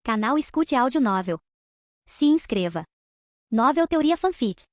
Canal Escute Áudio Novel. Se inscreva. Novel Teoria Fanfic.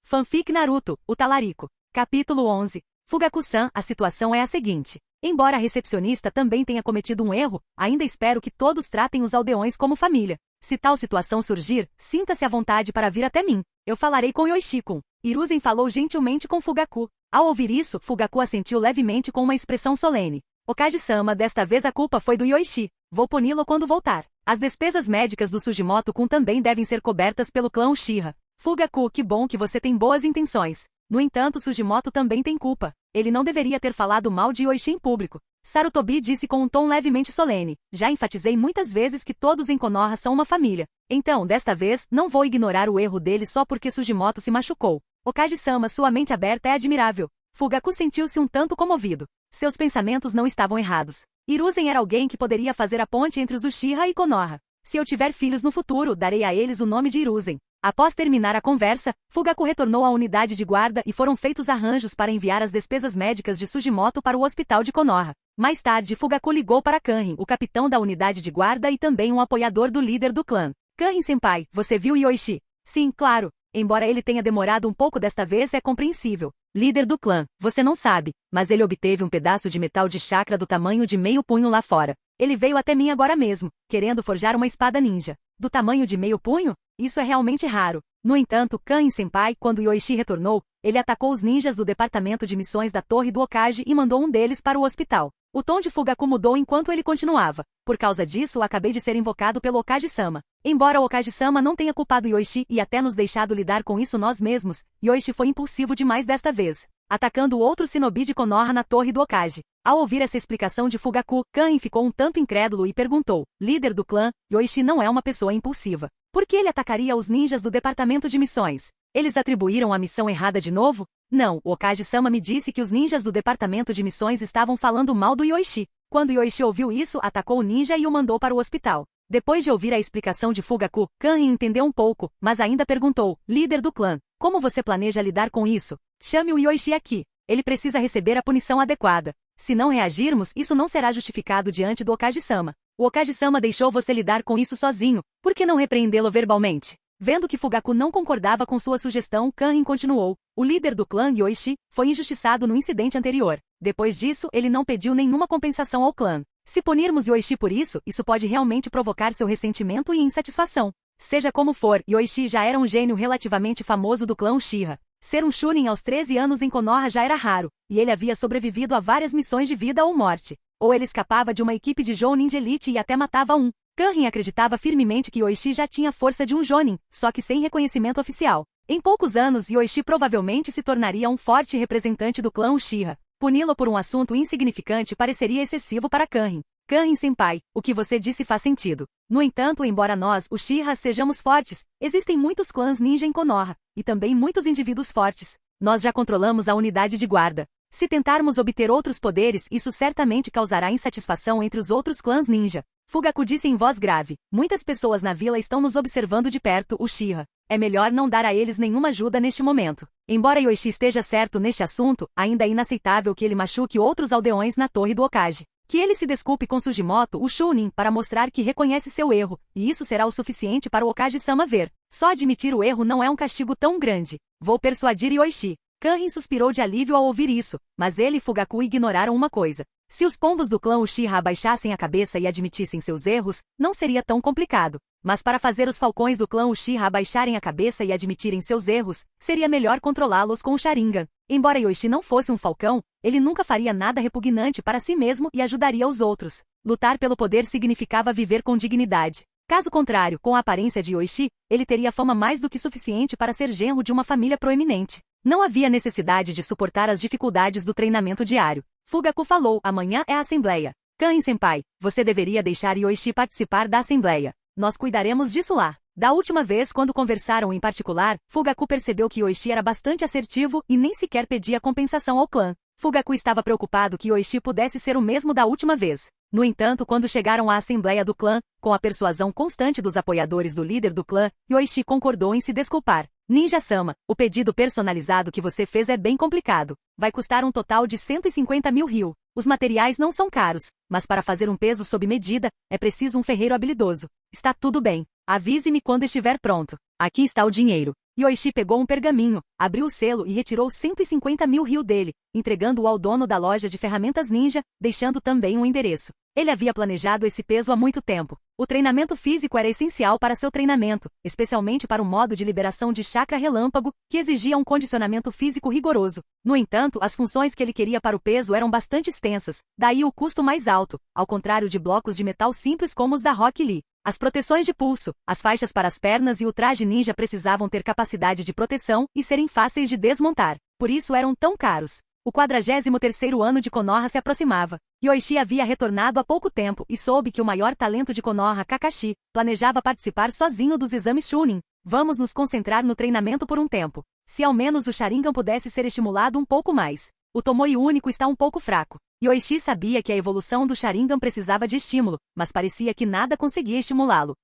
Fanfic Naruto, o Talarico. Capítulo 11. Fugaku-san, a situação é a seguinte. Embora a recepcionista também tenha cometido um erro, ainda espero que todos tratem os aldeões como família. Se tal situação surgir, sinta-se à vontade para vir até mim. Eu falarei com Yoichi-kun. Hiruzen falou gentilmente com Fugaku. Ao ouvir isso, Fugaku assentiu levemente com uma expressão solene. Okage-sama, desta vez a culpa foi do Yoichi. Vou puni-lo quando voltar. As despesas médicas do Sugimoto-kun também devem ser cobertas pelo clã Uchiha. Fugaku, que bom que você tem boas intenções. No entanto, Sugimoto também tem culpa. Ele não deveria ter falado mal de Yoichi em público. Sarutobi disse com um tom levemente solene. Já enfatizei muitas vezes que todos em Konoha são uma família. Então, desta vez, não vou ignorar o erro dele só porque Sugimoto se machucou. Okage-sama, sua mente aberta é admirável. Fugaku sentiu-se um tanto comovido. Seus pensamentos não estavam errados. Hiruzen era alguém que poderia fazer a ponte entre os Uchiha e Konoha. Se eu tiver filhos no futuro, darei a eles o nome de Hiruzen. Após terminar a conversa, Fugaku retornou à unidade de guarda e foram feitos arranjos para enviar as despesas médicas de Sugimoto para o hospital de Konoha. Mais tarde, Fugaku ligou para Kanrin, o capitão da unidade de guarda e também um apoiador do líder do clã. Kanrin-senpai, você viu Yoichi? Sim, claro. Embora ele tenha demorado um pouco desta vez, é compreensível. Líder do clã, você não sabe, mas ele obteve um pedaço de metal de chakra do tamanho de meio punho lá fora. Ele veio até mim agora mesmo, querendo forjar uma espada ninja. Do tamanho de meio punho? Isso é realmente raro. No entanto, Kanrin-senpai, quando Yoichi retornou, ele atacou os ninjas do departamento de missões da Torre do Hokage e mandou um deles para o hospital. O tom de Fugaku mudou enquanto ele continuava. Por causa disso, acabei de ser invocado pelo Okage-sama. Embora o Okage-sama não tenha culpado Yoichi e até nos deixado lidar com isso nós mesmos, Yoichi foi impulsivo demais desta vez, atacando o outro shinobi de Konoha na Torre do Hokage. Ao ouvir essa explicação de Fugaku, Kanrin ficou um tanto incrédulo e perguntou, líder do clã, Yoichi não é uma pessoa impulsiva. Por que ele atacaria os ninjas do departamento de missões? Eles atribuíram a missão errada de novo? Não, o Okage-sama me disse que os ninjas do departamento de missões estavam falando mal do Yoichi. Quando Yoichi ouviu isso, atacou o ninja e o mandou para o hospital. Depois de ouvir a explicação de Fugaku, Kanrin entendeu um pouco, mas ainda perguntou, líder do clã, como você planeja lidar com isso? Chame o Yoichi aqui. Ele precisa receber a punição adequada. Se não reagirmos, isso não será justificado diante do Okage-sama. O Okage-sama deixou você lidar com isso sozinho. Por que não repreendê-lo verbalmente? Vendo que Fugaku não concordava com sua sugestão, Kanrin continuou. O líder do clã, Yoichi, foi injustiçado no incidente anterior. Depois disso, ele não pediu nenhuma compensação ao clã. Se punirmos Yoichi por isso, isso pode realmente provocar seu ressentimento e insatisfação. Seja como for, Yoichi já era um gênio relativamente famoso do clã Uchiha. Ser um Chunin aos 13 anos em Konoha já era raro, e ele havia sobrevivido a várias missões de vida ou morte. Ou ele escapava de uma equipe de Jounin de elite e até matava um. Kanrin acreditava firmemente que Yoichi já tinha a força de um Jounin, só que sem reconhecimento oficial. Em poucos anos, Yoichi provavelmente se tornaria um forte representante do clã Uchiha. Puni-lo por um assunto insignificante pareceria excessivo para Kanrin. Kanrin-senpai, o que você disse faz sentido. No entanto, embora nós, Uchiha, sejamos fortes, existem muitos clãs ninja em Konoha, e também muitos indivíduos fortes. Nós já controlamos a unidade de guarda. Se tentarmos obter outros poderes, isso certamente causará insatisfação entre os outros clãs ninja. Fugaku disse em voz grave, muitas pessoas na vila estão nos observando de perto, Uchiha. É melhor não dar a eles nenhuma ajuda neste momento. Embora Yoichi esteja certo neste assunto, ainda é inaceitável que ele machuque outros aldeões na Torre do Hokage. Que ele se desculpe com Sugimoto, o Chunin, para mostrar que reconhece seu erro, e isso será o suficiente para o Okage-sama ver. Só admitir o erro não é um castigo tão grande. Vou persuadir Yoichi. Kanrin suspirou de alívio ao ouvir isso, mas ele e Fugaku ignoraram uma coisa. Se os pombos do clã Uchiha abaixassem a cabeça e admitissem seus erros, não seria tão complicado. Mas para fazer os falcões do clã Uchiha abaixarem a cabeça e admitirem seus erros, seria melhor controlá-los com o Sharingan. Embora Yoichi não fosse um falcão, ele nunca faria nada repugnante para si mesmo e ajudaria os outros. Lutar pelo poder significava viver com dignidade. Caso contrário, com a aparência de Yoichi, ele teria fama mais do que suficiente para ser genro de uma família proeminente. Não havia necessidade de suportar as dificuldades do treinamento diário. Fugaku falou, amanhã é a assembleia. Kanrin-senpai, você deveria deixar Yoichi participar da assembleia. Nós cuidaremos disso lá. Da última vez quando conversaram em particular, Fugaku percebeu que Yoichi era bastante assertivo e nem sequer pedia compensação ao clã. Fugaku estava preocupado que Yoichi pudesse ser o mesmo da última vez. No entanto, quando chegaram à assembleia do clã, com a persuasão constante dos apoiadores do líder do clã, Yoichi concordou em se desculpar. Ninja-sama, o pedido personalizado que você fez é bem complicado. Vai custar um total de 150 mil ryu. Os materiais não são caros, mas para fazer um peso sob medida, é preciso um ferreiro habilidoso. Está tudo bem. Avise-me quando estiver pronto. Aqui está o dinheiro. Yoichi pegou um pergaminho, abriu o selo e retirou 150 mil ryu dele, entregando-o ao dono da loja de ferramentas ninja, deixando também um endereço. Ele havia planejado esse peso há muito tempo. O treinamento físico era essencial para seu treinamento, especialmente para o modo de liberação de chakra relâmpago, que exigia um condicionamento físico rigoroso. No entanto, as funções que ele queria para o peso eram bastante extensas, daí o custo mais alto, ao contrário de blocos de metal simples como os da Rock Lee. As proteções de pulso, as faixas para as pernas e o traje ninja precisavam ter capacidade de proteção e serem fáceis de desmontar. Por isso eram tão caros. O 43º ano de Konoha se aproximava. Yoichi havia retornado há pouco tempo e soube que o maior talento de Konoha, Kakashi, planejava participar sozinho dos exames Chunin. Vamos nos concentrar no treinamento por um tempo. Se ao menos o Sharingan pudesse ser estimulado um pouco mais. O Tomoe único está um pouco fraco. Yoichi sabia que a evolução do Sharingan precisava de estímulo, mas parecia que nada conseguia estimulá-lo.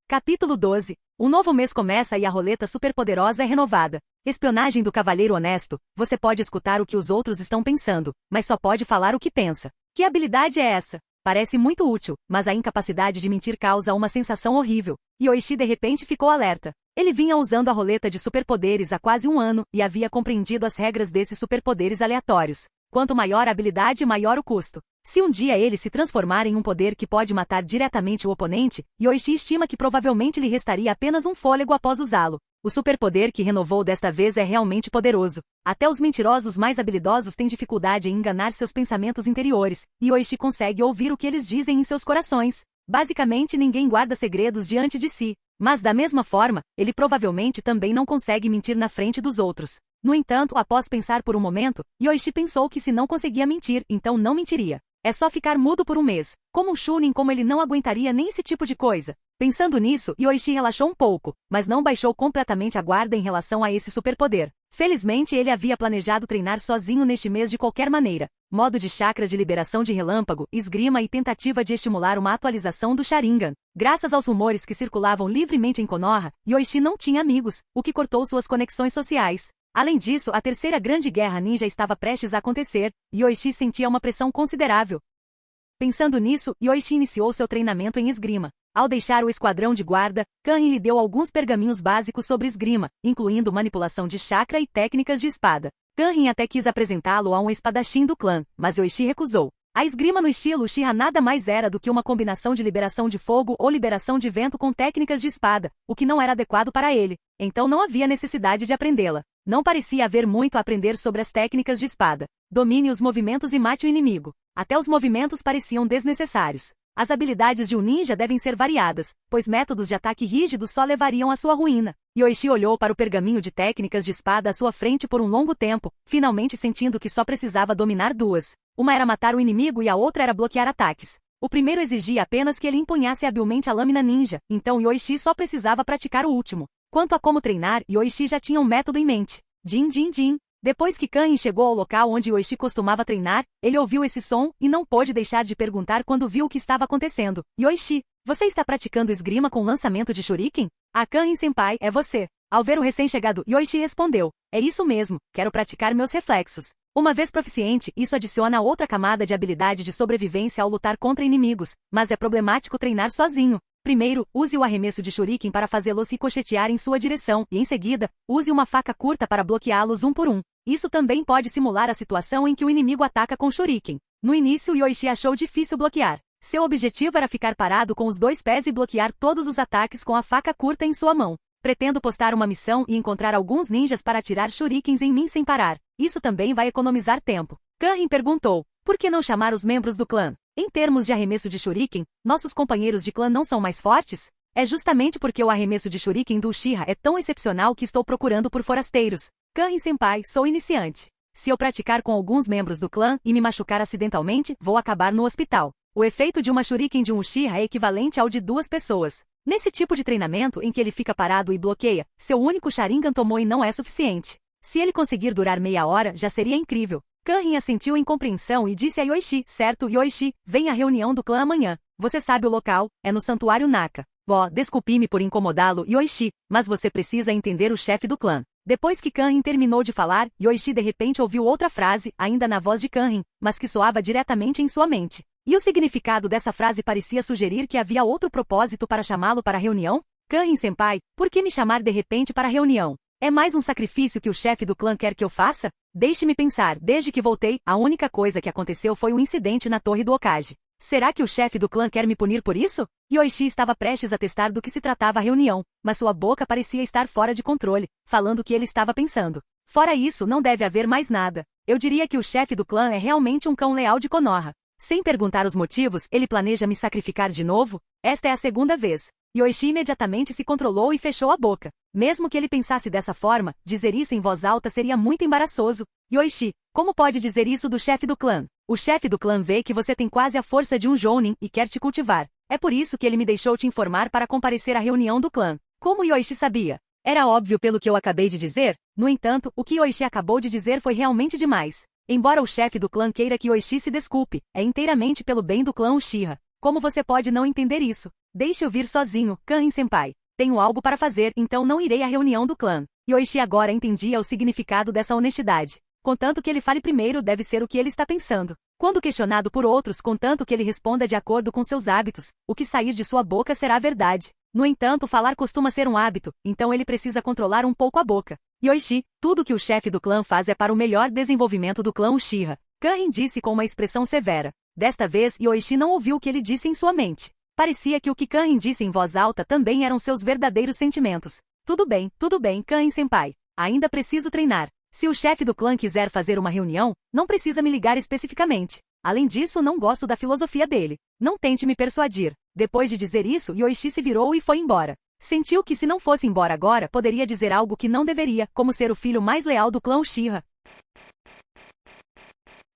Capítulo 12. Um novo mês começa e a roleta superpoderosa é renovada. Espionagem do Cavalheiro Honesto. Você pode escutar o que os outros estão pensando, mas só pode falar o que pensa. Que habilidade é essa? Parece muito útil, mas a incapacidade de mentir causa uma sensação horrível. Yoichi de repente ficou alerta. Ele vinha usando a roleta de superpoderes há quase um ano e havia compreendido as regras desses superpoderes aleatórios. Quanto maior a habilidade, maior o custo. Se um dia ele se transformar em um poder que pode matar diretamente o oponente, Yoichi estima que provavelmente lhe restaria apenas um fôlego após usá-lo. O superpoder que renovou desta vez é realmente poderoso. Até os mentirosos mais habilidosos têm dificuldade em enganar seus pensamentos interiores, e Yoichi consegue ouvir o que eles dizem em seus corações. Basicamente ninguém guarda segredos diante de si. Mas da mesma forma, ele provavelmente também não consegue mentir na frente dos outros. No entanto, após pensar por um momento, Yoichi pensou que se não conseguia mentir, então não mentiria. É só ficar mudo por um mês. Como um Chunin, como ele não aguentaria nem esse tipo de coisa. Pensando nisso, Yoichi relaxou um pouco, mas não baixou completamente a guarda em relação a esse superpoder. Felizmente ele havia planejado treinar sozinho neste mês de qualquer maneira. Modo de chakra de liberação de relâmpago, esgrima e tentativa de estimular uma atualização do Sharingan. Graças aos rumores que circulavam livremente em Konoha, Yoichi não tinha amigos, o que cortou suas conexões sociais. Além disso, a terceira grande guerra ninja estava prestes a acontecer, e Yoichi sentia uma pressão considerável. Pensando nisso, Yoichi iniciou seu treinamento em esgrima. Ao deixar o esquadrão de guarda, Kanrin lhe deu alguns pergaminhos básicos sobre esgrima, incluindo manipulação de chakra e técnicas de espada. Kanrin até quis apresentá-lo a um espadachim do clã, mas Yoichi recusou. A esgrima no estilo Uchiha nada mais era do que uma combinação de liberação de fogo ou liberação de vento com técnicas de espada, o que não era adequado para ele, então não havia necessidade de aprendê-la. Não parecia haver muito a aprender sobre as técnicas de espada. Domine os movimentos e mate o inimigo. Até os movimentos pareciam desnecessários. As habilidades de um ninja devem ser variadas, pois métodos de ataque rígidos só levariam à sua ruína. Yoichi olhou para o pergaminho de técnicas de espada à sua frente por um longo tempo, finalmente sentindo que só precisava dominar duas. Uma era matar o inimigo e a outra era bloquear ataques. O primeiro exigia apenas que ele empunhasse habilmente a lâmina ninja, então Yoichi só precisava praticar o último. Quanto a como treinar, Yoichi já tinha um método em mente. Din din din. Depois que Kanrin chegou ao local onde Yoichi costumava treinar, ele ouviu esse som e não pôde deixar de perguntar quando viu o que estava acontecendo. Yoichi, você está praticando esgrima com lançamento de shuriken? A Kanrin-senpai, é você. Ao ver o recém-chegado, Yoichi respondeu, é isso mesmo, quero praticar meus reflexos. Uma vez proficiente, isso adiciona outra camada de habilidade de sobrevivência ao lutar contra inimigos, mas é problemático treinar sozinho. Primeiro, use o arremesso de shuriken para fazê-los ricochetear em sua direção, e em seguida, use uma faca curta para bloqueá-los um por um. Isso também pode simular a situação em que o inimigo ataca com shuriken. No início, Yoichi achou difícil bloquear. Seu objetivo era ficar parado com os dois pés e bloquear todos os ataques com a faca curta em sua mão. Pretendo postar uma missão e encontrar alguns ninjas para atirar shurikens em mim sem parar. Isso também vai economizar tempo. Kanrin perguntou, por que não chamar os membros do clã? Em termos de arremesso de shuriken, nossos companheiros de clã não são mais fortes? É justamente porque o arremesso de shuriken do Uchiha é tão excepcional que estou procurando por forasteiros. Kanrin-senpai, sou iniciante. Se eu praticar com alguns membros do clã e me machucar acidentalmente, vou acabar no hospital. O efeito de uma shuriken de um Uchiha é equivalente ao de duas pessoas. Nesse tipo de treinamento em que ele fica parado e bloqueia, seu único Sharingan Tomoe não é suficiente. Se ele conseguir durar meia hora, já seria incrível. Kanrin assentiu em compreensão e disse a Yoichi, certo, Yoichi, vem à reunião do clã amanhã. Você sabe o local, é no Santuário Naka. Desculpe-me por incomodá-lo, Yoichi, mas você precisa entender o chefe do clã. Depois que Kanrin terminou de falar, Yoichi de repente ouviu outra frase, ainda na voz de Kanrin, mas que soava diretamente em sua mente. E o significado dessa frase parecia sugerir que havia outro propósito para chamá-lo para a reunião? Kanrin-senpai, por que me chamar de repente para a reunião? É mais um sacrifício que o chefe do clã quer que eu faça? Deixe-me pensar, desde que voltei, a única coisa que aconteceu foi o incidente na torre do Hokage. Será que o chefe do clã quer me punir por isso? Yoichi estava prestes a testar do que se tratava a reunião, mas sua boca parecia estar fora de controle, falando o que ele estava pensando. Fora isso, não deve haver mais nada. Eu diria que o chefe do clã é realmente um cão leal de Konoha. Sem perguntar os motivos, ele planeja me sacrificar de novo? Esta é a segunda vez. Yoichi imediatamente se controlou e fechou a boca. Mesmo que ele pensasse dessa forma, dizer isso em voz alta seria muito embaraçoso. Yoichi, como pode dizer isso do chefe do clã? O chefe do clã vê que você tem quase a força de um jounin e quer te cultivar. É por isso que ele me deixou te informar para comparecer à reunião do clã. Como Yoichi sabia? Era óbvio pelo que eu acabei de dizer? No entanto, o que Yoichi acabou de dizer foi realmente demais. Embora o chefe do clã queira que Yoichi se desculpe, é inteiramente pelo bem do clã Uchiha. Como você pode não entender isso? Deixe eu vir sozinho, Kanrin-senpai. Tenho algo para fazer, então não irei à reunião do clã. Yoichi agora entendia o significado dessa honestidade. Contanto que ele fale primeiro deve ser o que ele está pensando. Quando questionado por outros, contanto que ele responda de acordo com seus hábitos, o que sair de sua boca será a verdade. No entanto, falar costuma ser um hábito, então ele precisa controlar um pouco a boca. Yoichi, tudo que o chefe do clã faz é para o melhor desenvolvimento do clã Uchiha. Kanrin disse com uma expressão severa. Desta vez, Yoichi não ouviu o que ele disse em sua mente. Parecia que o que Kanrin disse em voz alta também eram seus verdadeiros sentimentos. Tudo bem, Kanrin-senpai. Ainda preciso treinar. Se o chefe do clã quiser fazer uma reunião, não precisa me ligar especificamente. Além disso, não gosto da filosofia dele. Não tente me persuadir. Depois de dizer isso, Yoichi se virou e foi embora. Sentiu que se não fosse embora agora, poderia dizer algo que não deveria, como ser o filho mais leal do clã Uchiha.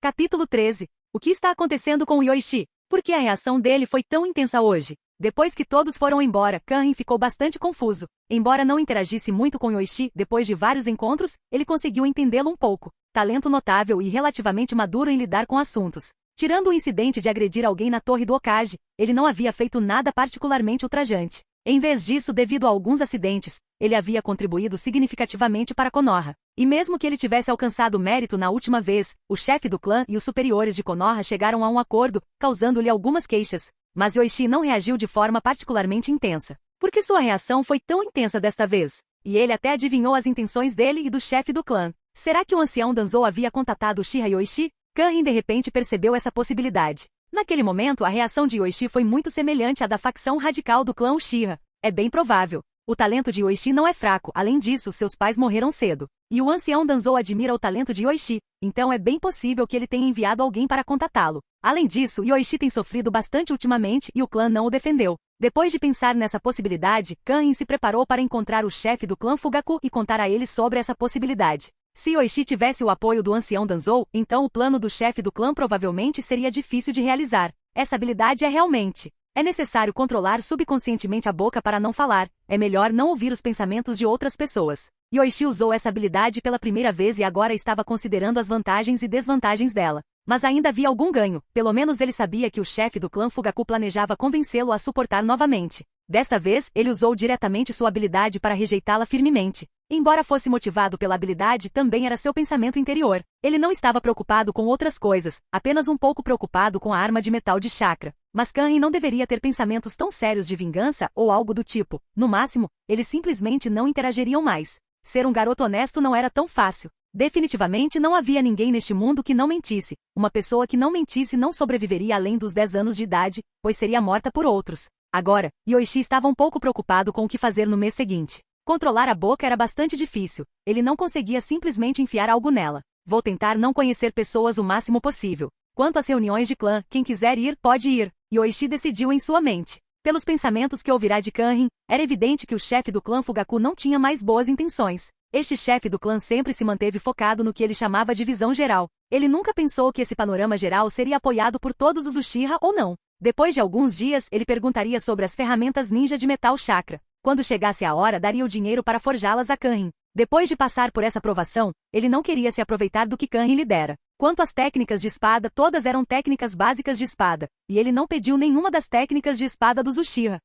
Capítulo 13. O que está acontecendo com Yoichi? Por que a reação dele foi tão intensa hoje? Depois que todos foram embora, Kanrin ficou bastante confuso. Embora não interagisse muito com Yoichi, depois de vários encontros, ele conseguiu entendê-lo um pouco. Talento notável e relativamente maduro em lidar com assuntos. Tirando o incidente de agredir alguém na torre do Hokage, ele não havia feito nada particularmente ultrajante. Em vez disso, devido a alguns acidentes, ele havia contribuído significativamente para Konoha. E mesmo que ele tivesse alcançado mérito na última vez, o chefe do clã e os superiores de Konoha chegaram a um acordo, causando-lhe algumas queixas. Mas Yoichi não reagiu de forma particularmente intensa. Por que sua reação foi tão intensa desta vez? E ele até adivinhou as intenções dele e do chefe do clã. Será que o ancião Danzou havia contatado Uchiha Yoichi? Kanrin de repente percebeu essa possibilidade. Naquele momento, a reação de Yoichi foi muito semelhante à da facção radical do clã Uchiha. É bem provável. O talento de Yoichi não é fraco, além disso, seus pais morreram cedo. E o ancião Danzou admira o talento de Yoichi, então é bem possível que ele tenha enviado alguém para contatá-lo. Além disso, Yoichi tem sofrido bastante ultimamente e o clã não o defendeu. Depois de pensar nessa possibilidade, Kanrin se preparou para encontrar o chefe do clã Fugaku e contar a ele sobre essa possibilidade. Se Yoichi tivesse o apoio do ancião Danzou, então o plano do chefe do clã provavelmente seria difícil de realizar. Essa habilidade é realmente... É necessário controlar subconscientemente a boca para não falar. É melhor não ouvir os pensamentos de outras pessoas. Yoichi usou essa habilidade pela primeira vez e agora estava considerando as vantagens e desvantagens dela. Mas ainda havia algum ganho, pelo menos ele sabia que o chefe do clã Fugaku planejava convencê-lo a suportar novamente. Desta vez, ele usou diretamente sua habilidade para rejeitá-la firmemente. Embora fosse motivado pela habilidade, também era seu pensamento interior. Ele não estava preocupado com outras coisas, apenas um pouco preocupado com a arma de metal de chakra. Mas Kanrin não deveria ter pensamentos tão sérios de vingança ou algo do tipo. No máximo, eles simplesmente não interagiriam mais. Ser um garoto honesto não era tão fácil. Definitivamente não havia ninguém neste mundo que não mentisse. Uma pessoa que não mentisse não sobreviveria além dos 10 anos de idade, pois seria morta por outros. Agora, Yoichi estava um pouco preocupado com o que fazer no mês seguinte. Controlar a boca era bastante difícil. Ele não conseguia simplesmente enfiar algo nela. Vou tentar não conhecer pessoas o máximo possível. Quanto às reuniões de clã, quem quiser ir, pode ir. Yoichi decidiu em sua mente. Pelos pensamentos que ouvirá de Kanrin, era evidente que o chefe do clã Fugaku não tinha mais boas intenções. Este chefe do clã sempre se manteve focado no que ele chamava de visão geral. Ele nunca pensou que esse panorama geral seria apoiado por todos os Uchiha ou não. Depois de alguns dias, ele perguntaria sobre as ferramentas ninja de metal chakra. Quando chegasse a hora, daria o dinheiro para forjá-las a Kanrin. Depois de passar por essa provação, ele não queria se aproveitar do que Kanrin lhe dera. Quanto às técnicas de espada, todas eram técnicas básicas de espada, e ele não pediu nenhuma das técnicas de espada dos Uchiha.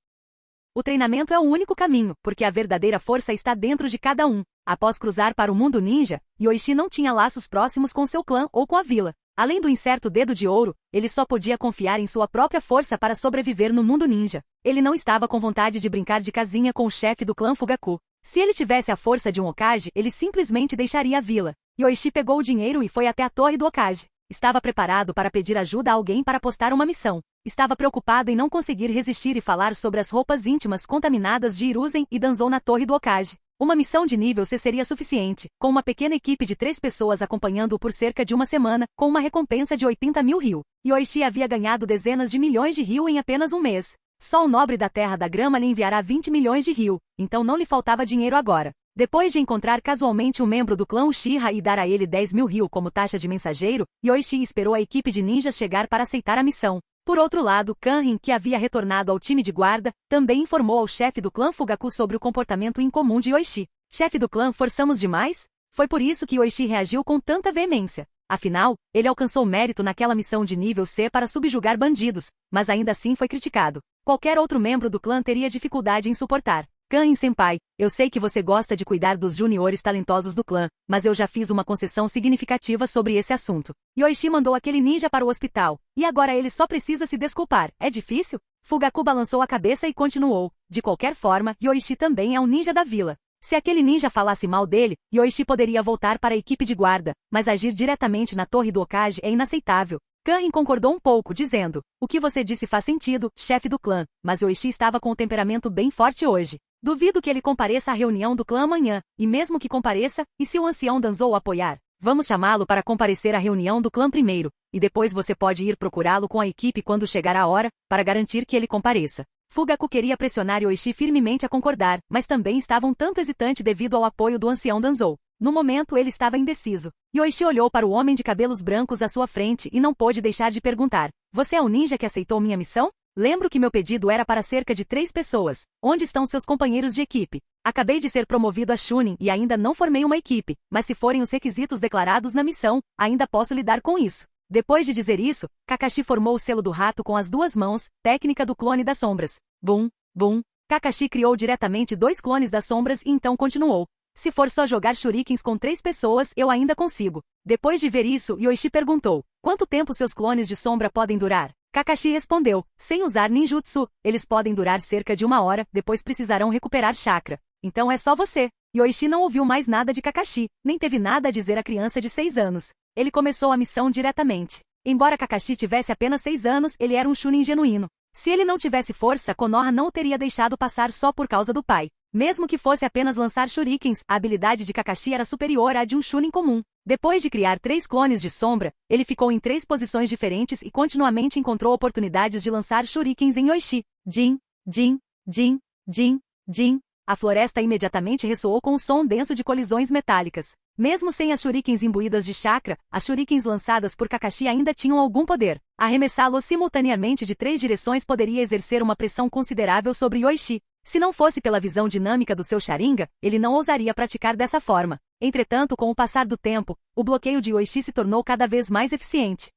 O treinamento é o único caminho, porque a verdadeira força está dentro de cada um. Após cruzar para o mundo ninja, Yoichi não tinha laços próximos com seu clã ou com a vila. Além do incerto dedo de ouro, ele só podia confiar em sua própria força para sobreviver no mundo ninja. Ele não estava com vontade de brincar de casinha com o chefe do clã Fugaku. Se ele tivesse a força de um Hokage, ele simplesmente deixaria a vila. Yoichi pegou o dinheiro e foi até a torre do Hokage. Estava preparado para pedir ajuda a alguém para postar uma missão. Estava preocupado em não conseguir resistir e falar sobre as roupas íntimas contaminadas de Hiruzen e Danzou na torre do Hokage. Uma missão de nível C seria suficiente, com uma pequena equipe de 3 pessoas acompanhando-o por cerca de uma semana, com uma recompensa de 80 mil ryu. Yoichi havia ganhado dezenas de milhões de ryu em apenas um mês. Só o nobre da Terra da Grama lhe enviará 20 milhões de ryu, então não lhe faltava dinheiro agora. Depois de encontrar casualmente um membro do clã Uchiha e dar a ele 10 mil ryu como taxa de mensageiro, Yoichi esperou a equipe de ninjas chegar para aceitar a missão. Por outro lado, Kanrin, que havia retornado ao time de guarda, também informou ao chefe do clã Fugaku sobre o comportamento incomum de Yoichi. Chefe do clã, forçamos demais? Foi por isso que Yoichi reagiu com tanta veemência. Afinal, ele alcançou mérito naquela missão de nível C para subjugar bandidos, mas ainda assim foi criticado. Qualquer outro membro do clã teria dificuldade em suportar. Kanrin-senpai, eu sei que você gosta de cuidar dos juniores talentosos do clã, mas eu já fiz uma concessão significativa sobre esse assunto. Yoichi mandou aquele ninja para o hospital, e agora ele só precisa se desculpar. É difícil? Fugaku balançou a cabeça e continuou. De qualquer forma, Yoichi também é um ninja da vila. Se aquele ninja falasse mal dele, Yoichi poderia voltar para a equipe de guarda, mas agir diretamente na torre do Hokage é inaceitável. Kanrin concordou um pouco, dizendo, o que você disse faz sentido, chefe do clã, mas Yoichi estava com um temperamento bem forte hoje. Duvido que ele compareça à reunião do clã amanhã, e mesmo que compareça, e se o ancião Danzou o apoiar? Vamos chamá-lo para comparecer à reunião do clã primeiro, e depois você pode ir procurá-lo com a equipe quando chegar a hora, para garantir que ele compareça. Fugaku queria pressionar Yoichi firmemente a concordar, mas também estava um tanto hesitante devido ao apoio do ancião Danzou. No momento ele estava indeciso. Yoichi olhou para o homem de cabelos brancos à sua frente e não pôde deixar de perguntar, você é o ninja que aceitou minha missão? Lembro que meu pedido era para cerca de 3 pessoas. Onde estão seus companheiros de equipe? Acabei de ser promovido a Chunin e ainda não formei uma equipe, mas se forem os requisitos declarados na missão, ainda posso lidar com isso. Depois de dizer isso, Kakashi formou o selo do rato com as 2 mãos, técnica do clone das sombras. Bum, bum. Kakashi criou diretamente 2 clones das sombras e então continuou. Se for só jogar shurikens com 3 pessoas, eu ainda consigo. Depois de ver isso, Yoichi perguntou, quanto tempo seus clones de sombra podem durar? Kakashi respondeu, sem usar ninjutsu, eles podem durar cerca de 1 hora, depois precisarão recuperar chakra. Então é só você. Yoichi não ouviu mais nada de Kakashi, nem teve nada a dizer à criança de 6 anos. Ele começou a missão diretamente. Embora Kakashi tivesse apenas 6 anos, ele era um Chunin genuíno. Se ele não tivesse força, Konoha não o teria deixado passar só por causa do pai. Mesmo que fosse apenas lançar shurikens, a habilidade de Kakashi era superior à de um Chunin comum. Depois de criar 3 clones de sombra, ele ficou em 3 posições diferentes e continuamente encontrou oportunidades de lançar shurikens em Yoichi. Jin, Jin, Jin, Jin, Jin. A floresta imediatamente ressoou com o som denso de colisões metálicas. Mesmo sem as shurikens imbuídas de chakra, as shurikens lançadas por Kakashi ainda tinham algum poder. Arremessá-los simultaneamente de 3 direções poderia exercer uma pressão considerável sobre Yoichi. Se não fosse pela visão dinâmica do seu Sharingan, ele não ousaria praticar dessa forma. Entretanto, com o passar do tempo, o bloqueio de Yoichi se tornou cada vez mais eficiente.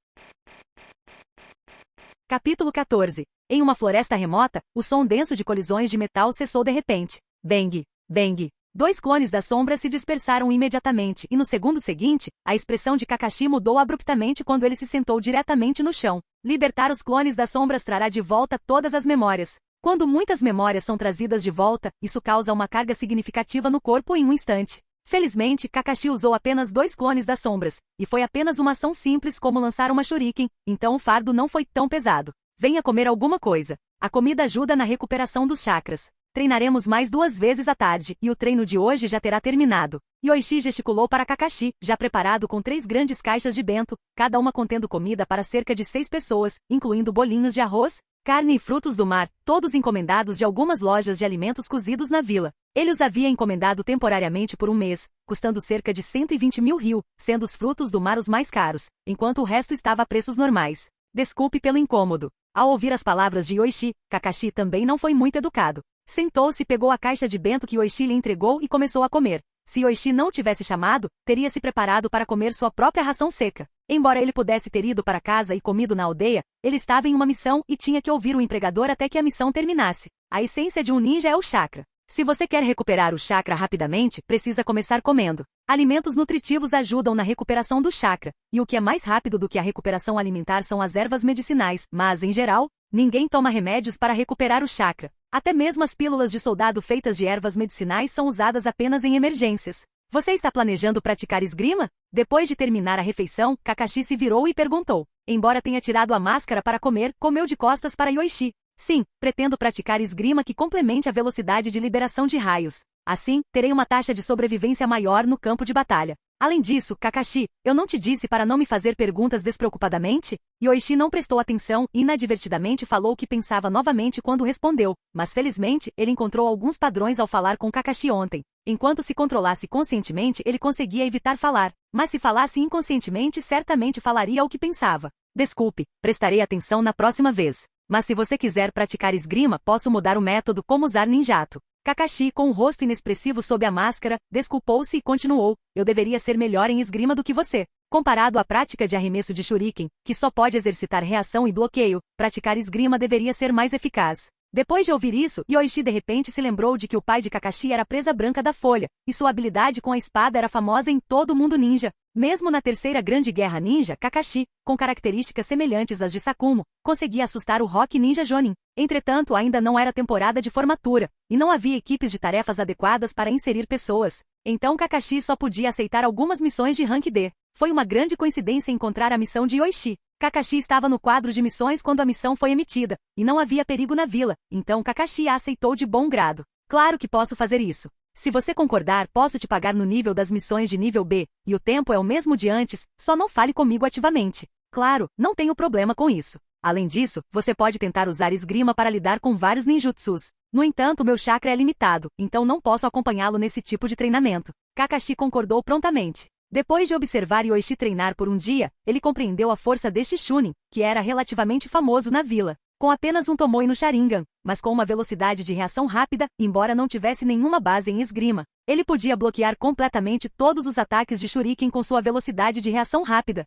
Capítulo 14. Em uma floresta remota, o som denso de colisões de metal cessou de repente. Bang! Bang! 2 clones da sombra se dispersaram imediatamente e no segundo seguinte, a expressão de Kakashi mudou abruptamente quando ele se sentou diretamente no chão. Libertar os clones das sombras trará de volta todas as memórias. Quando muitas memórias são trazidas de volta, isso causa uma carga significativa no corpo em um instante. Felizmente, Kakashi usou apenas 2 clones das sombras, e foi apenas uma ação simples como lançar uma shuriken, então o fardo não foi tão pesado. Venha comer alguma coisa. A comida ajuda na recuperação dos chakras. Treinaremos mais 2 vezes à tarde, e o treino de hoje já terá terminado. Yoichi gesticulou para Kakashi, já preparado com 3 grandes caixas de bento, cada uma contendo comida para cerca de 6 pessoas, incluindo bolinhos de arroz, carne e frutos do mar, todos encomendados de algumas lojas de alimentos cozidos na vila. Ele os havia encomendado temporariamente por um mês, custando cerca de 120 mil ryu, sendo os frutos do mar os mais caros, enquanto o resto estava a preços normais. Desculpe pelo incômodo. Ao ouvir as palavras de Yoichi, Kakashi também não foi muito educado. Sentou-se, pegou a caixa de bento que Yoichi lhe entregou e começou a comer. Se Yoichi não o tivesse chamado, teria se preparado para comer sua própria ração seca. Embora ele pudesse ter ido para casa e comido na aldeia, ele estava em uma missão e tinha que ouvir o empregador até que a missão terminasse. A essência de um ninja é o chakra. Se você quer recuperar o chakra rapidamente, precisa começar comendo. Alimentos nutritivos ajudam na recuperação do chakra, e o que é mais rápido do que a recuperação alimentar são as ervas medicinais, mas, em geral, ninguém toma remédios para recuperar o chakra. Até mesmo as pílulas de soldado feitas de ervas medicinais são usadas apenas em emergências. Você está planejando praticar esgrima? Depois de terminar a refeição, Kakashi se virou e perguntou. Embora tenha tirado a máscara para comer, comeu de costas para Yoichi. Sim, pretendo praticar esgrima que complemente a velocidade de liberação de raios. Assim, terei uma taxa de sobrevivência maior no campo de batalha. Além disso, Kakashi, eu não te disse para não me fazer perguntas despreocupadamente? Yoichi não prestou atenção e inadvertidamente falou o que pensava novamente quando respondeu, mas felizmente, ele encontrou alguns padrões ao falar com Kakashi ontem. Enquanto se controlasse conscientemente, ele conseguia evitar falar, mas se falasse inconscientemente, certamente falaria o que pensava. Desculpe, prestarei atenção na próxima vez. Mas se você quiser praticar esgrima, posso mudar o método como usar ninjato. Kakashi, com o rosto inexpressivo sob a máscara, desculpou-se e continuou. Eu deveria ser melhor em esgrima do que você. Comparado à prática de arremesso de shuriken, que só pode exercitar reação e bloqueio, praticar esgrima deveria ser mais eficaz. Depois de ouvir isso, Yoichi de repente se lembrou de que o pai de Kakashi era a presa branca da folha, e sua habilidade com a espada era famosa em todo o mundo ninja. Mesmo na terceira grande guerra ninja, Kakashi, com características semelhantes às de Sakumo, conseguia assustar o Rock Ninja Jonin. Entretanto, ainda não era temporada de formatura, e não havia equipes de tarefas adequadas para inserir pessoas. Então Kakashi só podia aceitar algumas missões de Rank D. Foi uma grande coincidência encontrar a missão de Yoichi. Kakashi estava no quadro de missões quando a missão foi emitida, e não havia perigo na vila, então Kakashi a aceitou de bom grado. Claro que posso fazer isso. Se você concordar, posso te pagar no nível das missões de nível B, e o tempo é o mesmo de antes, só não fale comigo ativamente. Claro, não tenho problema com isso. Além disso, você pode tentar usar esgrima para lidar com vários ninjutsus. No entanto, meu chakra é limitado, então não posso acompanhá-lo nesse tipo de treinamento. Kakashi concordou prontamente. Depois de observar Yoichi treinar por um dia, ele compreendeu a força deste Chunin, que era relativamente famoso na vila. Com apenas um Tomoe no Sharingan, mas com uma velocidade de reação rápida, embora não tivesse nenhuma base em esgrima, ele podia bloquear completamente todos os ataques de Shuriken com sua velocidade de reação rápida.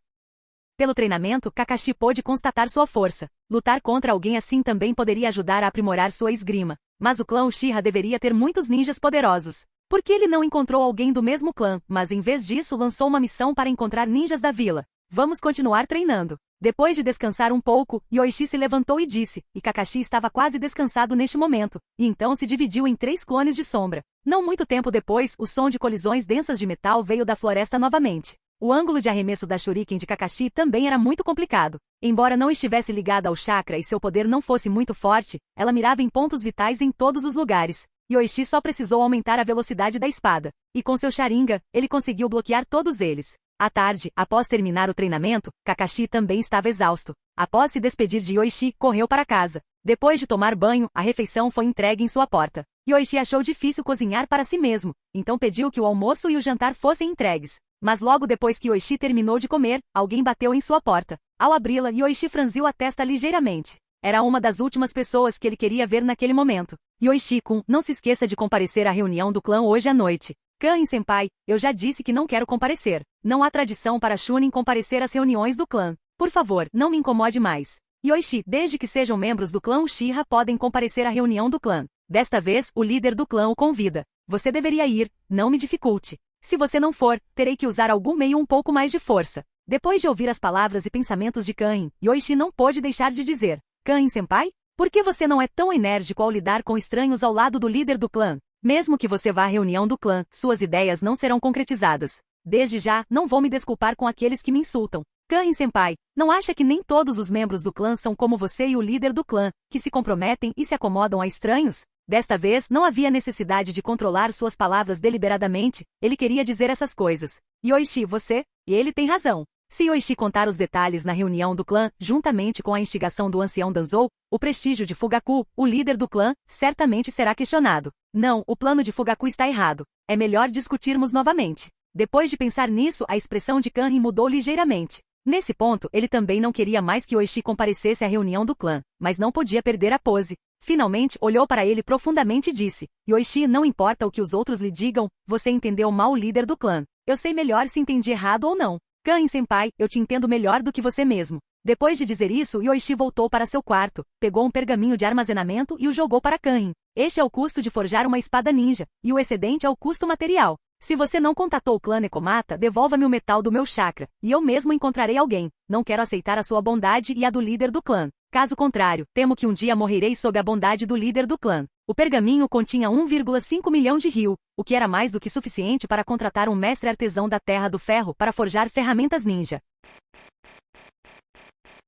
Pelo treinamento, Kakashi pôde constatar sua força. Lutar contra alguém assim também poderia ajudar a aprimorar sua esgrima. Mas o clã Uchiha deveria ter muitos ninjas poderosos. Por que ele não encontrou alguém do mesmo clã, mas em vez disso lançou uma missão para encontrar ninjas da vila? Vamos continuar treinando. Depois de descansar um pouco, Yoichi se levantou e disse, e Kakashi estava quase descansado neste momento, e então se dividiu em 3 clones de sombra. Não muito tempo depois, o som de colisões densas de metal veio da floresta novamente. O ângulo de arremesso da Shuriken de Kakashi também era muito complicado. Embora não estivesse ligada ao chakra e seu poder não fosse muito forte, ela mirava em pontos vitais em todos os lugares. Yoichi só precisou aumentar a velocidade da espada, e com seu Sharingan, ele conseguiu bloquear todos eles. À tarde, após terminar o treinamento, Kakashi também estava exausto. Após se despedir de Yoichi, correu para casa. Depois de tomar banho, a refeição foi entregue em sua porta. Yoichi achou difícil cozinhar para si mesmo, então pediu que o almoço e o jantar fossem entregues. Mas logo depois que Yoichi terminou de comer, alguém bateu em sua porta. Ao abri-la, Yoichi franziu a testa ligeiramente. Era uma das últimas pessoas que ele queria ver naquele momento. Yoichi-kun, não se esqueça de comparecer à reunião do clã hoje à noite. Kain-senpai, eu já disse que não quero comparecer. Não há tradição para Chunin comparecer às reuniões do clã. Por favor, não me incomode mais. Yoichi, desde que sejam membros do clã Uchiha podem comparecer à reunião do clã. Desta vez, o líder do clã o convida. Você deveria ir, não me dificulte. Se você não for, terei que usar algum meio um pouco mais de força. Depois de ouvir as palavras e pensamentos de Kain, Yoichi não pôde deixar de dizer. Kain-senpai? Por que você não é tão enérgico ao lidar com estranhos ao lado do líder do clã? Mesmo que você vá à reunião do clã, suas ideias não serão concretizadas. Desde já, não vou me desculpar com aqueles que me insultam. Kain-senpai, não acha que nem todos os membros do clã são como você e o líder do clã, que se comprometem e se acomodam a estranhos? Desta vez, não havia necessidade de controlar suas palavras deliberadamente, ele queria dizer essas coisas. Yoichi, você? E ele tem razão. Se Yoichi contar os detalhes na reunião do clã, juntamente com a instigação do ancião Danzou, o prestígio de Fugaku, o líder do clã, certamente será questionado. Não, o plano de Fugaku está errado. É melhor discutirmos novamente. Depois de pensar nisso, a expressão de Kanri mudou ligeiramente. Nesse ponto, ele também não queria mais que Yoichi comparecesse à reunião do clã, mas não podia perder a pose. Finalmente, olhou para ele profundamente e disse, Yoichi, não importa o que os outros lhe digam, você entendeu mal o líder do clã. Eu sei melhor se entendi errado ou não. Kain-senpai, eu te entendo melhor do que você mesmo. Depois de dizer isso, Yoichi voltou para seu quarto, pegou um pergaminho de armazenamento e o jogou para Kanrin. Este é o custo de forjar uma espada ninja, e o excedente é o custo material. Se você não contatou o clã Nekomata, devolva-me o metal do meu chakra, e eu mesmo encontrarei alguém. Não quero aceitar a sua bondade e a do líder do clã. Caso contrário, temo que um dia morrerei sob a bondade do líder do clã. O pergaminho continha 1,5 milhão de ryu, o que era mais do que suficiente para contratar um mestre artesão da Terra do Ferro para forjar ferramentas ninja.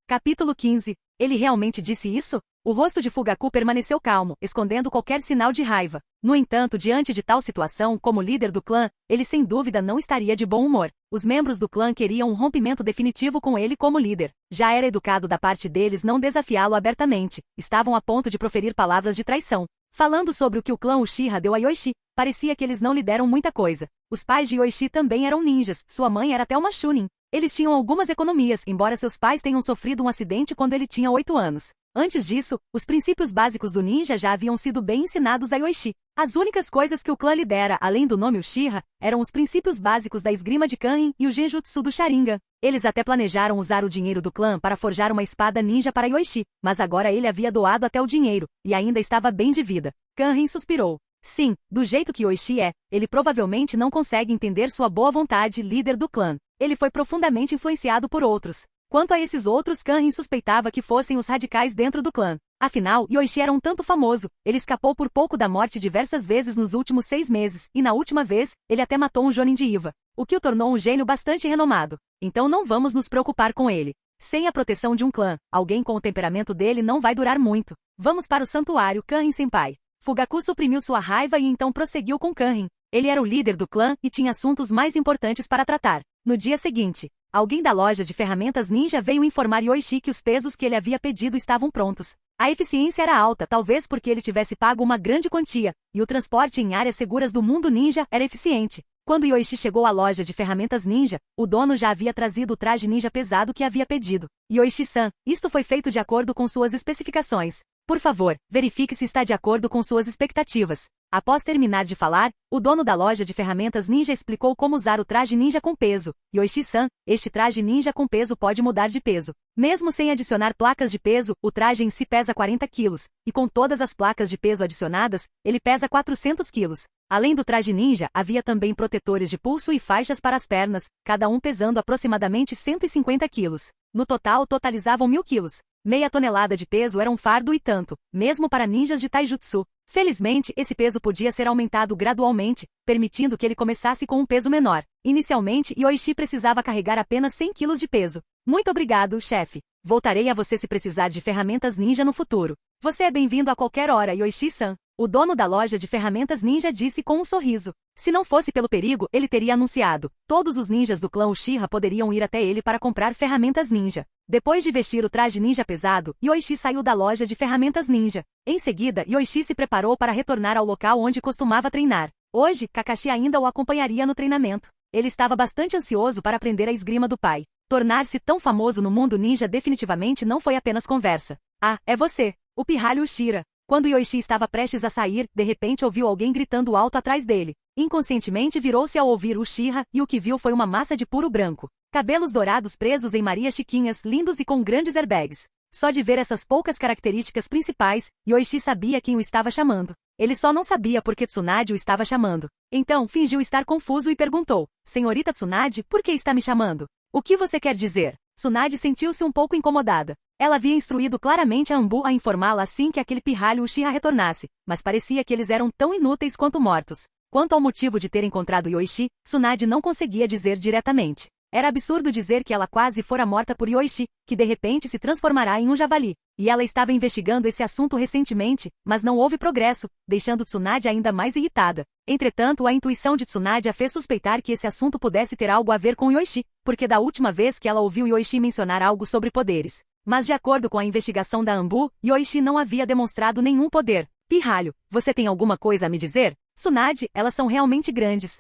Capítulo 15. Ele realmente disse isso? O rosto de Fugaku permaneceu calmo, escondendo qualquer sinal de raiva. No entanto, diante de tal situação, como líder do clã, ele sem dúvida não estaria de bom humor. Os membros do clã queriam um rompimento definitivo com ele como líder. Já era educado da parte deles não desafiá-lo abertamente. Estavam a ponto de proferir palavras de traição. Falando sobre o que o clã Uchiha deu a Yoichi, parecia que eles não lhe deram muita coisa. Os pais de Yoichi também eram ninjas, sua mãe era até uma Chunin. Eles tinham algumas economias, embora seus pais tenham sofrido um acidente quando ele tinha 8 anos. Antes disso, os princípios básicos do ninja já haviam sido bem ensinados a Yoichi. As únicas coisas que o clã lhe dera, além do nome Uchiha, eram os princípios básicos da esgrima de Kanrin e o genjutsu do Sharingan. Eles até planejaram usar o dinheiro do clã para forjar uma espada ninja para Yoichi, mas agora ele havia doado até o dinheiro, e ainda estava bem de vida. Kanrin suspirou. Sim, do jeito que Yoichi é, ele provavelmente não consegue entender sua boa vontade, líder do clã. Ele foi profundamente influenciado por outros. Quanto a esses outros, Kanrin suspeitava que fossem os radicais dentro do clã. Afinal, Yoichi era um tanto famoso. Ele escapou por pouco da morte diversas vezes nos últimos 6 meses, e na última vez, ele até matou um Jonin de Iva, o que o tornou um gênio bastante renomado. Então não vamos nos preocupar com ele. Sem a proteção de um clã, alguém com o temperamento dele não vai durar muito. Vamos para o santuário, Kanrin-senpai. Fugaku suprimiu sua raiva e então prosseguiu com Kanrin. Ele era o líder do clã e tinha assuntos mais importantes para tratar. No dia seguinte, alguém da loja de ferramentas ninja veio informar Yoichi que os pesos que ele havia pedido estavam prontos. A eficiência era alta, talvez porque ele tivesse pago uma grande quantia, e o transporte em áreas seguras do mundo ninja era eficiente. Quando Yoichi chegou à loja de ferramentas ninja, o dono já havia trazido o traje ninja pesado que havia pedido. Yoichi-san, isto foi feito de acordo com suas especificações. Por favor, verifique se está de acordo com suas expectativas. Após terminar de falar, o dono da loja de ferramentas ninja explicou como usar o traje ninja com peso. Yoichi-san, este traje ninja com peso pode mudar de peso. Mesmo sem adicionar placas de peso, o traje em si pesa 40 quilos, e com todas as placas de peso adicionadas, ele pesa 400 quilos. Além do traje ninja, havia também protetores de pulso e faixas para as pernas, cada um pesando aproximadamente 150 quilos. No total, totalizavam 1000 quilos. Meia tonelada de peso era um fardo e tanto, mesmo para ninjas de taijutsu. Felizmente, esse peso podia ser aumentado gradualmente, permitindo que ele começasse com um peso menor. Inicialmente, Yoichi precisava carregar apenas 100 quilos de peso. Muito obrigado, chefe. Voltarei a você se precisar de ferramentas ninja no futuro. Você é bem-vindo a qualquer hora, Yoichi-san. O dono da loja de ferramentas ninja disse com um sorriso. Se não fosse pelo perigo, ele teria anunciado. Todos os ninjas do clã Uchiha poderiam ir até ele para comprar ferramentas ninja. Depois de vestir o traje ninja pesado, Yoichi saiu da loja de ferramentas ninja. Em seguida, Yoichi se preparou para retornar ao local onde costumava treinar. Hoje, Kakashi ainda o acompanharia no treinamento. Ele estava bastante ansioso para aprender a esgrima do pai. Tornar-se tão famoso no mundo ninja definitivamente não foi apenas conversa. Ah, é você, o pirralho Ushira. Quando Yoichi estava prestes a sair, de repente ouviu alguém gritando alto atrás dele. Inconscientemente virou-se ao ouvir Uchiha, e o que viu foi uma massa de puro branco. Cabelos dourados presos em Maria chiquinhas, lindos e com grandes airbags. Só de ver essas poucas características principais, Yoichi sabia quem o estava chamando. Ele só não sabia por que Tsunade o estava chamando. Então, fingiu estar confuso e perguntou: Senhorita Tsunade, por que está me chamando? O que você quer dizer? Tsunade sentiu-se um pouco incomodada. Ela havia instruído claramente a Anbu a informá-la assim que aquele pirralho Uchiha retornasse, mas parecia que eles eram tão inúteis quanto mortos. Quanto ao motivo de ter encontrado Yoichi, Tsunade não conseguia dizer diretamente. Era absurdo dizer que ela quase fora morta por Yoichi, que de repente se transformará em um javali. E ela estava investigando esse assunto recentemente, mas não houve progresso, deixando Tsunade ainda mais irritada. Entretanto, a intuição de Tsunade a fez suspeitar que esse assunto pudesse ter algo a ver com Yoichi, porque da última vez que ela ouviu Yoichi mencionar algo sobre poderes. Mas de acordo com a investigação da Anbu, Yoichi não havia demonstrado nenhum poder. Pirralho, você tem alguma coisa a me dizer? Tsunade, elas são realmente grandes.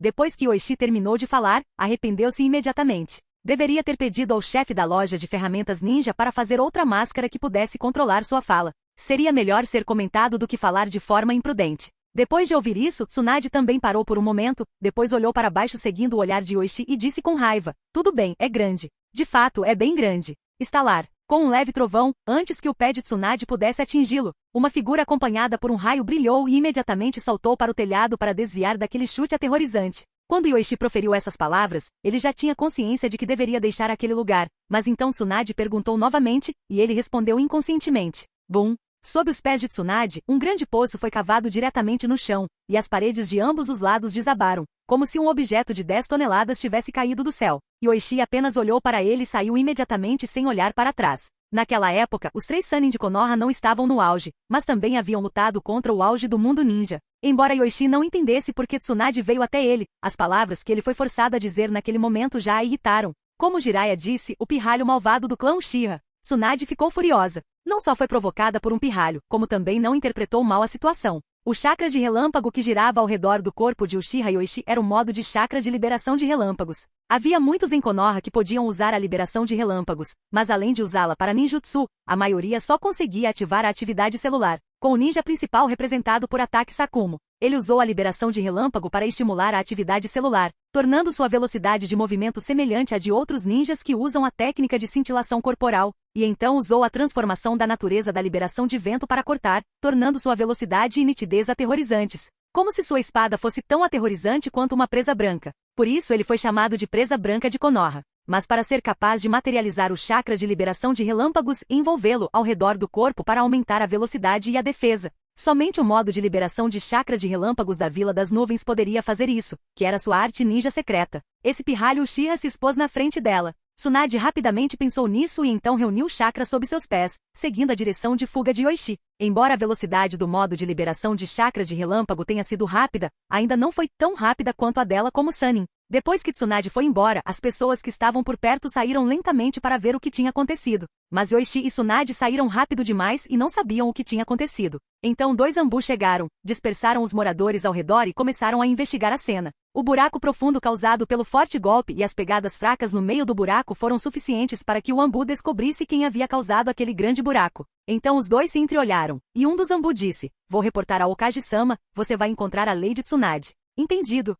Depois que Yoichi terminou de falar, arrependeu-se imediatamente. Deveria ter pedido ao chefe da loja de ferramentas ninja para fazer outra máscara que pudesse controlar sua fala. Seria melhor ser comentado do que falar de forma imprudente. Depois de ouvir isso, Tsunade também parou por um momento, depois olhou para baixo seguindo o olhar de Yoichi e disse com raiva: Tudo bem, é grande. De fato, é bem grande. estalar. Com um leve trovão, antes que o pé de Tsunade pudesse atingi-lo, uma figura acompanhada por um raio brilhou e imediatamente saltou para o telhado para desviar daquele chute aterrorizante. Quando Yoichi proferiu essas palavras, ele já tinha consciência de que deveria deixar aquele lugar, mas então Tsunade perguntou novamente, e ele respondeu inconscientemente. Bum! Sob os pés de Tsunade, um grande poço foi cavado diretamente no chão, e as paredes de ambos os lados desabaram, como se um objeto de 10 toneladas tivesse caído do céu. Yoichi apenas olhou para ele e saiu imediatamente sem olhar para trás. Naquela época, os 3 Sannin de Konoha não estavam no auge, mas também haviam lutado contra o auge do mundo ninja. Embora Yoichi não entendesse por que Tsunade veio até ele, as palavras que ele foi forçado a dizer naquele momento já a irritaram. Como Jiraiya disse, o pirralho malvado do clã Uchiha. Tsunade ficou furiosa. Não só foi provocada por um pirralho, como também não interpretou mal a situação. O chakra de relâmpago que girava ao redor do corpo de Uchiha Yoichi era um modo de chakra de liberação de relâmpagos. Havia muitos em Konoha que podiam usar a liberação de relâmpagos, mas além de usá-la para ninjutsu, a maioria só conseguia ativar a atividade celular, com o ninja principal representado por Ataque Sakumo. Ele usou a liberação de relâmpago para estimular a atividade celular, tornando sua velocidade de movimento semelhante à de outros ninjas que usam a técnica de cintilação corporal, e então usou a transformação da natureza da liberação de vento para cortar, tornando sua velocidade e nitidez aterrorizantes. Como se sua espada fosse tão aterrorizante quanto uma presa branca. Por isso ele foi chamado de presa branca de Konoha. Mas para ser capaz de materializar o chakra de liberação de relâmpagos e envolvê-lo ao redor do corpo para aumentar a velocidade e a defesa, somente o modo de liberação de chakra de relâmpagos da Vila das Nuvens poderia fazer isso, que era sua arte ninja secreta. Esse pirralho Uchiha se expôs na frente dela. Tsunade rapidamente pensou nisso e então reuniu o chakra sob seus pés, seguindo a direção de fuga de Yoichi. Embora a velocidade do modo de liberação de chakra de relâmpago tenha sido rápida, ainda não foi tão rápida quanto a dela como Sannin. Depois que Tsunade foi embora, as pessoas que estavam por perto saíram lentamente para ver o que tinha acontecido. Mas Yoichi e Tsunade saíram rápido demais e não sabiam o que tinha acontecido. Então 2 Anbu chegaram, dispersaram os moradores ao redor e começaram a investigar a cena. O buraco profundo causado pelo forte golpe e as pegadas fracas no meio do buraco foram suficientes para que o Anbu descobrisse quem havia causado aquele grande buraco. Então os 2 se entreolharam, e um dos Anbu disse, vou reportar ao Okage-sama, você vai encontrar a Lady Tsunade. Entendido.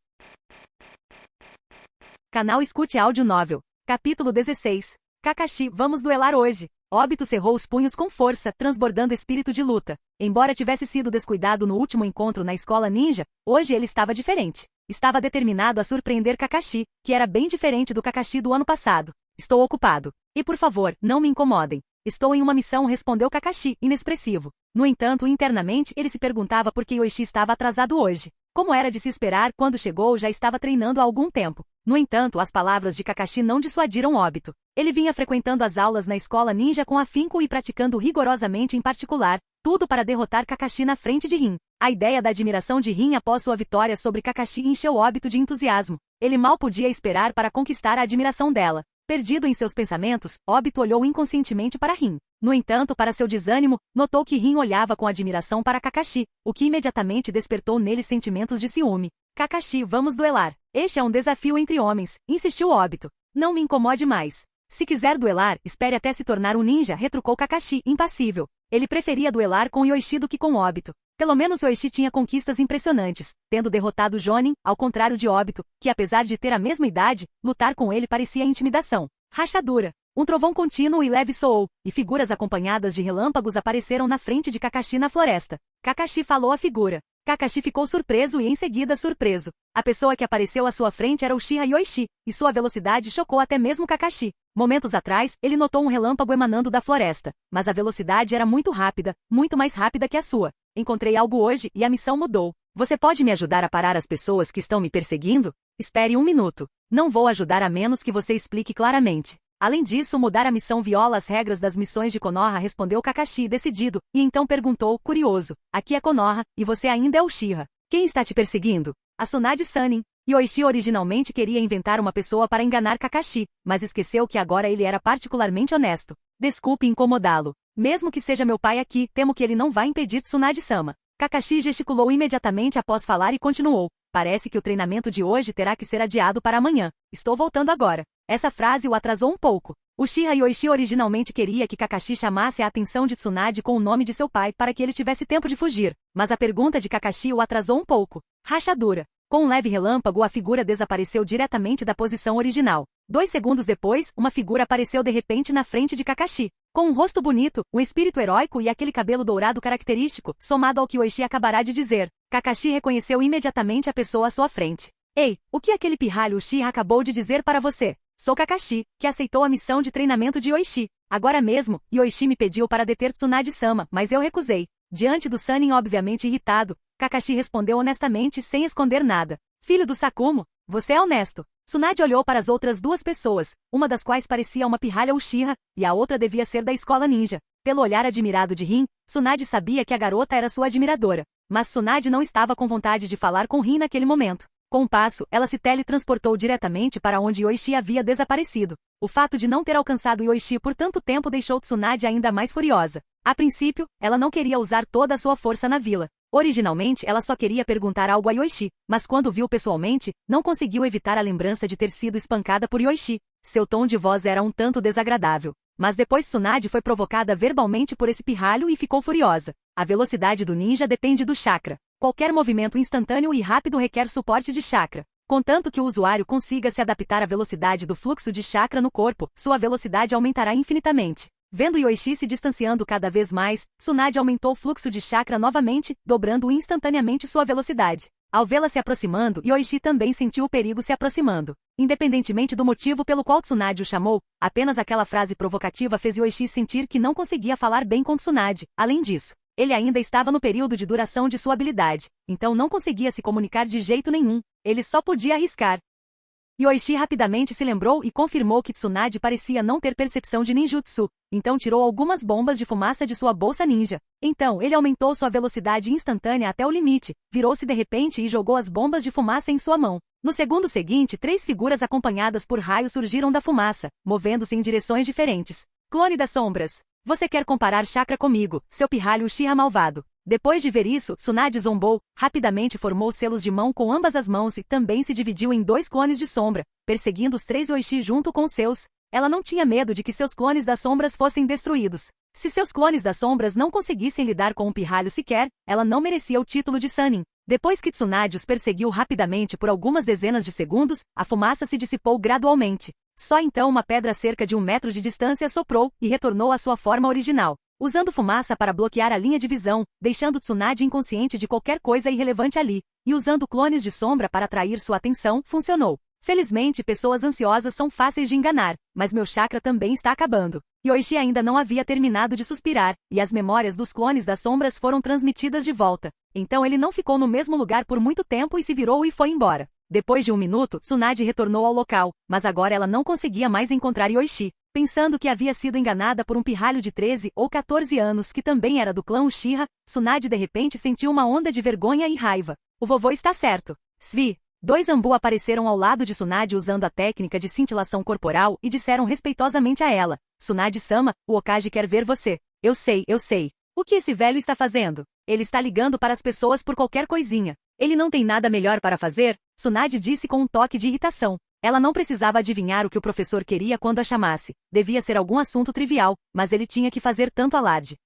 Canal Escute Áudio Novel. Capítulo 16. Kakashi, vamos duelar hoje. Obito cerrou os punhos com força, transbordando espírito de luta. Embora tivesse sido descuidado no último encontro na escola ninja, hoje ele estava diferente. Estava determinado a surpreender Kakashi, que era bem diferente do Kakashi do ano passado. Estou ocupado. E por favor, não me incomodem. Estou em uma missão, respondeu Kakashi, inexpressivo. No entanto, internamente, ele se perguntava por que Yoichi estava atrasado hoje. Como era de se esperar, quando chegou já estava treinando há algum tempo. No entanto, as palavras de Kakashi não dissuadiram Obito. Ele vinha frequentando as aulas na escola ninja com afinco e praticando rigorosamente em particular, tudo para derrotar Kakashi na frente de Rin. A ideia da admiração de Rin após sua vitória sobre Kakashi encheu Obito de entusiasmo. Ele mal podia esperar para conquistar a admiração dela. Perdido em seus pensamentos, Obito olhou inconscientemente para Rin. No entanto, para seu desânimo, notou que Rin olhava com admiração para Kakashi, o que imediatamente despertou nele sentimentos de ciúme. Kakashi, vamos duelar. Este é um desafio entre homens, insistiu Obito. Não me incomode mais. Se quiser duelar, espere até se tornar um ninja, retrucou Kakashi, impassível. Ele preferia duelar com Yoichi do que com Obito. Pelo menos Yoichi tinha conquistas impressionantes, tendo derrotado Jonin, ao contrário de Obito, que apesar de ter a mesma idade, lutar com ele parecia intimidação. Rachadura. Um trovão contínuo e leve soou, e figuras acompanhadas de relâmpagos apareceram na frente de Kakashi na floresta. Kakashi falou a figura. Kakashi ficou surpreso e em seguida surpreso. A pessoa que apareceu à sua frente era Uchiha Yoichi, e sua velocidade chocou até mesmo Kakashi. Momentos atrás, ele notou um relâmpago emanando da floresta, mas a velocidade era muito rápida, muito mais rápida que a sua. Encontrei algo hoje e a missão mudou. Você pode me ajudar a parar as pessoas que estão me perseguindo? Espere um minuto. Não vou ajudar a menos que você explique claramente. Além disso, mudar a missão viola as regras das missões de Konoha, respondeu Kakashi decidido, e então perguntou, curioso, aqui é Konoha, e você ainda é Uchiha. Quem está te perseguindo? A Tsunade Sannin. Yoichi originalmente queria inventar uma pessoa para enganar Kakashi, mas esqueceu que agora ele era particularmente honesto. Desculpe incomodá-lo. Mesmo que seja meu pai aqui, temo que ele não vai impedir Tsunade-sama. Kakashi gesticulou imediatamente após falar e continuou. Parece que o treinamento de hoje terá que ser adiado para amanhã. Estou voltando agora. Essa frase o atrasou um pouco. Uchiha Yoichi originalmente queria que Kakashi chamasse a atenção de Tsunade com o nome de seu pai para que ele tivesse tempo de fugir, mas a pergunta de Kakashi o atrasou um pouco. Rachadura. Com um leve relâmpago, a figura desapareceu diretamente da posição original. 2 segundos depois, uma figura apareceu de repente na frente de Kakashi. Com um rosto bonito, um espírito heróico e aquele cabelo dourado característico, somado ao que Oishi acabará de dizer, Kakashi reconheceu imediatamente a pessoa à sua frente. Ei, o que aquele pirralho Uchiha acabou de dizer para você? Sou Kakashi, que aceitou a missão de treinamento de Oishi. Agora mesmo, Yoichi me pediu para deter Tsunade-sama, mas eu recusei. Diante do Sannin obviamente irritado, Kakashi respondeu honestamente sem esconder nada. Filho do Sakumo, você é honesto. Tsunade olhou para as outras 2 pessoas, uma das quais parecia uma pirralha Uchiha, e a outra devia ser da escola ninja. Pelo olhar admirado de Rin, Tsunade sabia que a garota era sua admiradora. Mas Tsunade não estava com vontade de falar com Rin naquele momento. Com um passo, ela se teletransportou diretamente para onde Yoichi havia desaparecido. O fato de não ter alcançado Yoichi por tanto tempo deixou Tsunade ainda mais furiosa. A princípio, ela não queria usar toda a sua força na vila. Originalmente, ela só queria perguntar algo a Yoichi, mas quando viu pessoalmente, não conseguiu evitar a lembrança de ter sido espancada por Yoichi. Seu tom de voz era um tanto desagradável. Mas depois Tsunade foi provocada verbalmente por esse pirralho e ficou furiosa. A velocidade do ninja depende do chakra. Qualquer movimento instantâneo e rápido requer suporte de chakra. Contanto que o usuário consiga se adaptar à velocidade do fluxo de chakra no corpo, sua velocidade aumentará infinitamente. Vendo Yoichi se distanciando cada vez mais, Tsunade aumentou o fluxo de chakra novamente, dobrando instantaneamente sua velocidade. Ao vê-la se aproximando, Yoichi também sentiu o perigo se aproximando. Independentemente do motivo pelo qual Tsunade o chamou, apenas aquela frase provocativa fez Yoichi sentir que não conseguia falar bem com Tsunade. Além disso, ele ainda estava no período de duração de sua habilidade, então não conseguia se comunicar de jeito nenhum. Ele só podia arriscar. Yoichi rapidamente se lembrou e confirmou que Tsunade parecia não ter percepção de ninjutsu, então tirou algumas bombas de fumaça de sua bolsa ninja. Então ele aumentou sua velocidade instantânea até o limite, virou-se de repente e jogou as bombas de fumaça em sua mão. No segundo seguinte, 3 figuras acompanhadas por raios surgiram da fumaça, movendo-se em direções diferentes. Clone das sombras. Você quer comparar chakra comigo, seu pirralho Uchiha malvado. Depois de ver isso, Tsunade zombou, rapidamente formou selos de mão com ambas as mãos e também se dividiu em 2 clones de sombra, perseguindo os 3 Yoichi junto com os seus. Ela não tinha medo de que seus clones das sombras fossem destruídos. Se seus clones das sombras não conseguissem lidar com um pirralho sequer, ela não merecia o título de Sannin. Depois que Tsunade os perseguiu rapidamente por algumas dezenas de segundos, a fumaça se dissipou gradualmente. Só então uma pedra a cerca de 1 metro de distância soprou e retornou à sua forma original, usando fumaça para bloquear a linha de visão, deixando Tsunade inconsciente de qualquer coisa irrelevante ali, e usando clones de sombra para atrair sua atenção, funcionou. Felizmente, pessoas ansiosas são fáceis de enganar, mas meu chakra também está acabando. Yoichi ainda não havia terminado de suspirar, e as memórias dos clones das sombras foram transmitidas de volta. Então ele não ficou no mesmo lugar por muito tempo e se virou e foi embora. Depois de 1 minuto, Tsunade retornou ao local, mas agora ela não conseguia mais encontrar Yoichi. Pensando que havia sido enganada por um pirralho de 13 ou 14 anos que também era do clã Uchiha, Tsunade de repente sentiu uma onda de vergonha e raiva. O vovô está certo. Svi. 2 Ambu apareceram ao lado de Tsunade usando a técnica de cintilação corporal e disseram respeitosamente a ela: Tsunade-sama, o Hokage quer ver você. Eu sei, eu sei. O que esse velho está fazendo? Ele está ligando para as pessoas por qualquer coisinha. Ele não tem nada melhor para fazer? Tsunade disse com um toque de irritação. Ela não precisava adivinhar o que o professor queria quando a chamasse. Devia ser algum assunto trivial, mas ele tinha que fazer tanto alarde.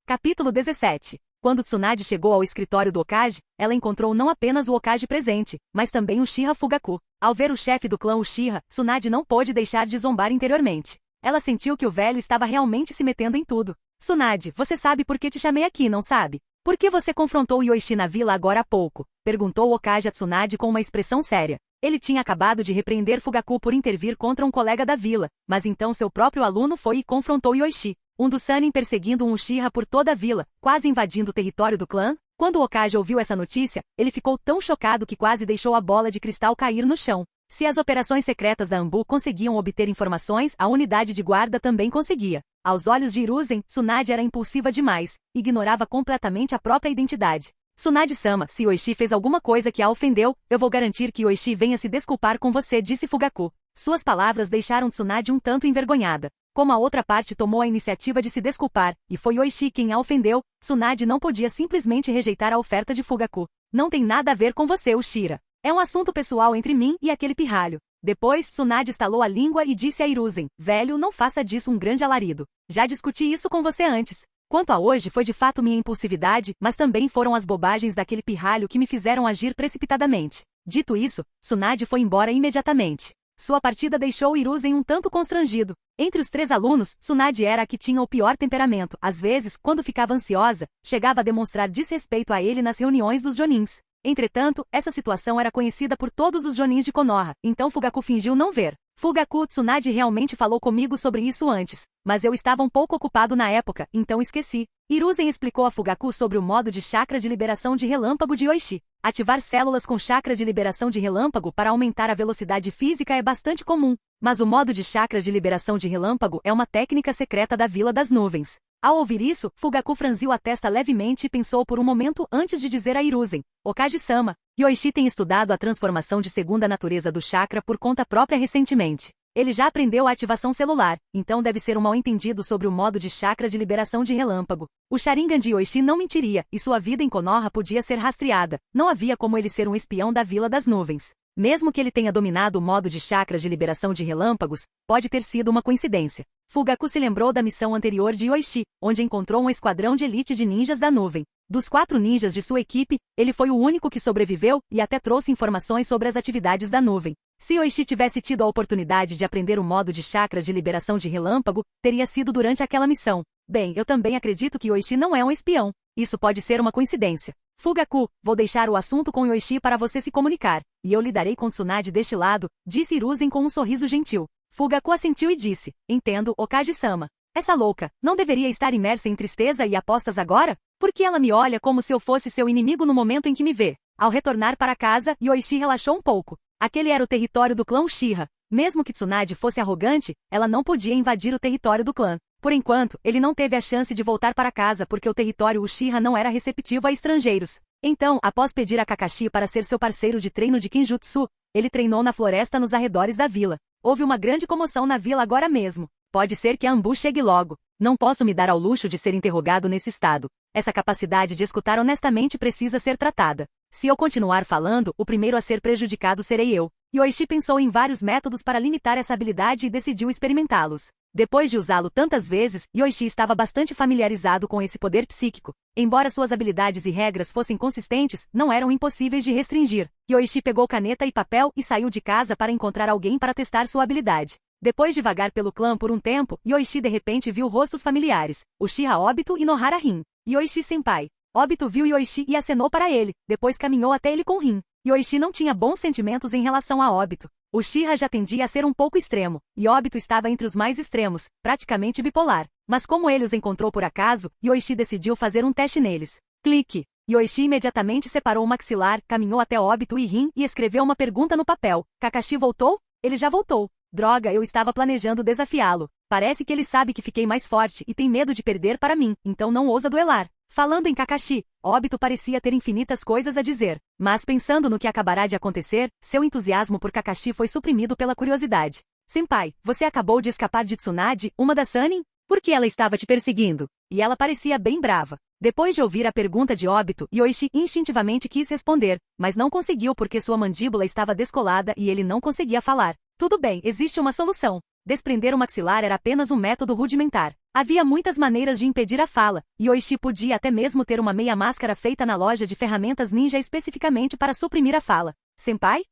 Capítulo 17. Quando Tsunade chegou ao escritório do Hokage, ela encontrou não apenas o Hokage presente, mas também o Uchiha Fugaku. Ao ver o chefe do clã Uchiha, Tsunade não pôde deixar de zombar interiormente. Ela sentiu que o velho estava realmente se metendo em tudo. Tsunade, você sabe por que te chamei aqui, não sabe? Por que você confrontou Yoichi na vila agora há pouco? Perguntou o Hokage a Tsunade com uma expressão séria. Ele tinha acabado de repreender Fugaku por intervir contra um colega da vila, mas então seu próprio aluno foi e confrontou Yoichi, um dos Sannin perseguindo um Uchiha por toda a vila, quase invadindo o território do clã. Quando o Hokage ouviu essa notícia, ele ficou tão chocado que quase deixou a bola de cristal cair no chão. Se as operações secretas da Ambu conseguiam obter informações, a unidade de guarda também conseguia. Aos olhos de Hiruzen, Tsunade era impulsiva demais, ignorava completamente a própria identidade. Tsunade-sama, se Yoichi fez alguma coisa que a ofendeu, eu vou garantir que Yoichi venha se desculpar com você, disse Fugaku. Suas palavras deixaram Tsunade um tanto envergonhada. Como a outra parte tomou a iniciativa de se desculpar, e foi Yoichi quem a ofendeu, Tsunade não podia simplesmente rejeitar a oferta de Fugaku. Não tem nada a ver com você, Ushira. É um assunto pessoal entre mim e aquele pirralho. Depois, Tsunade estalou a língua e disse a Hiruzen, velho, não faça disso um grande alarido. Já discuti isso com você antes. Quanto a hoje foi de fato minha impulsividade, mas também foram as bobagens daquele pirralho que me fizeram agir precipitadamente. Dito isso, Tsunade foi embora imediatamente. Sua partida deixou Hiruzen um tanto constrangido. Entre os 3 alunos, Tsunade era a que tinha o pior temperamento. Às vezes, quando ficava ansiosa, chegava a demonstrar desrespeito a ele nas reuniões dos Jonins. Entretanto, essa situação era conhecida por todos os Jonins de Konoha, então Fugaku fingiu não ver. Fugaku, Tsunade realmente falou comigo sobre isso antes, mas eu estava um pouco ocupado na época, então esqueci. Hiruzen explicou a Fugaku sobre o modo de chakra de liberação de relâmpago de Yoichi. Ativar células com chakra de liberação de relâmpago para aumentar a velocidade física é bastante comum, mas o modo de chakra de liberação de relâmpago é uma técnica secreta da Vila das Nuvens. Ao ouvir isso, Fugaku franziu a testa levemente e pensou por um momento antes de dizer a Hiruzen: Okage-sama, Yoichi tem estudado a transformação de segunda natureza do chakra por conta própria recentemente. Ele já aprendeu a ativação celular, então deve ser um mal-entendido sobre o modo de chakra de liberação de relâmpago. O Sharingan de Yoichi não mentiria, e sua vida em Konoha podia ser rastreada. Não havia como ele ser um espião da Vila das Nuvens. Mesmo que ele tenha dominado o modo de chakra de liberação de relâmpagos, pode ter sido uma coincidência. Fugaku se lembrou da missão anterior de Yoichi, onde encontrou um esquadrão de elite de ninjas da nuvem. Dos 4 ninjas de sua equipe, ele foi o único que sobreviveu e até trouxe informações sobre as atividades da nuvem. Se Yoichi tivesse tido a oportunidade de aprender o modo de chakra de liberação de relâmpago, teria sido durante aquela missão. Bem, eu também acredito que Yoichi não é um espião. Isso pode ser uma coincidência. Fugaku, vou deixar o assunto com Yoichi para você se comunicar, e eu lidarei com Tsunade deste lado, disse Hiruzen com um sorriso gentil. Fugaku assentiu e disse: Entendo, Okage-sama. Essa louca, não deveria estar imersa em tristeza e apostas agora? Porque ela me olha como se eu fosse seu inimigo no momento em que me vê. Ao retornar para casa, Yoichi relaxou um pouco. Aquele era o território do clã Uchiha. Mesmo que Tsunade fosse arrogante, ela não podia invadir o território do clã. Por enquanto, ele não teve a chance de voltar para casa porque o território Uchiha não era receptivo a estrangeiros. Então, após pedir a Kakashi para ser seu parceiro de treino de Kinjutsu, ele treinou na floresta nos arredores da vila. Houve uma grande comoção na vila agora mesmo. Pode ser que a Anbu chegue logo. Não posso me dar ao luxo de ser interrogado nesse estado. Essa capacidade de escutar honestamente precisa ser tratada. Se eu continuar falando, o primeiro a ser prejudicado serei eu. Yoichi pensou em vários métodos para limitar essa habilidade e decidiu experimentá-los. Depois de usá-lo tantas vezes, Yoichi estava bastante familiarizado com esse poder psíquico. Embora suas habilidades e regras fossem consistentes, não eram impossíveis de restringir. Yoichi pegou caneta e papel e saiu de casa para encontrar alguém para testar sua habilidade. Depois de vagar pelo clã por um tempo, Yoichi de repente viu rostos familiares, Uchiha Obito e Nohara Rin. Yoichi-senpai. Obito viu Yoichi e acenou para ele, depois caminhou até ele com Rin. Yoichi não tinha bons sentimentos em relação a Obito. Uchiha já tendia a ser um pouco extremo, e Obito estava entre os mais extremos, praticamente bipolar. Mas como ele os encontrou por acaso, Yoichi decidiu fazer um teste neles. Clique. Yoichi imediatamente separou o maxilar, caminhou até Obito e Rin e escreveu uma pergunta no papel. Kakashi voltou? Ele já voltou. Droga, eu estava planejando desafiá-lo. Parece que ele sabe que fiquei mais forte e tem medo de perder para mim, então não ousa duelar. Falando em Kakashi, Obito parecia ter infinitas coisas a dizer, mas pensando no que acabará de acontecer, seu entusiasmo por Kakashi foi suprimido pela curiosidade. Senpai, você acabou de escapar de Tsunade, uma das Sannin? Por que ela estava te perseguindo? E ela parecia bem brava. Depois de ouvir a pergunta de Obito, Yoichi instintivamente quis responder, mas não conseguiu porque sua mandíbula estava descolada e ele não conseguia falar. Tudo bem, existe uma solução. Desprender o maxilar era apenas um método rudimentar. Havia muitas maneiras de impedir a fala, e Yoichi podia até mesmo ter uma meia máscara feita na loja de ferramentas ninja especificamente para suprimir a fala. Senpai?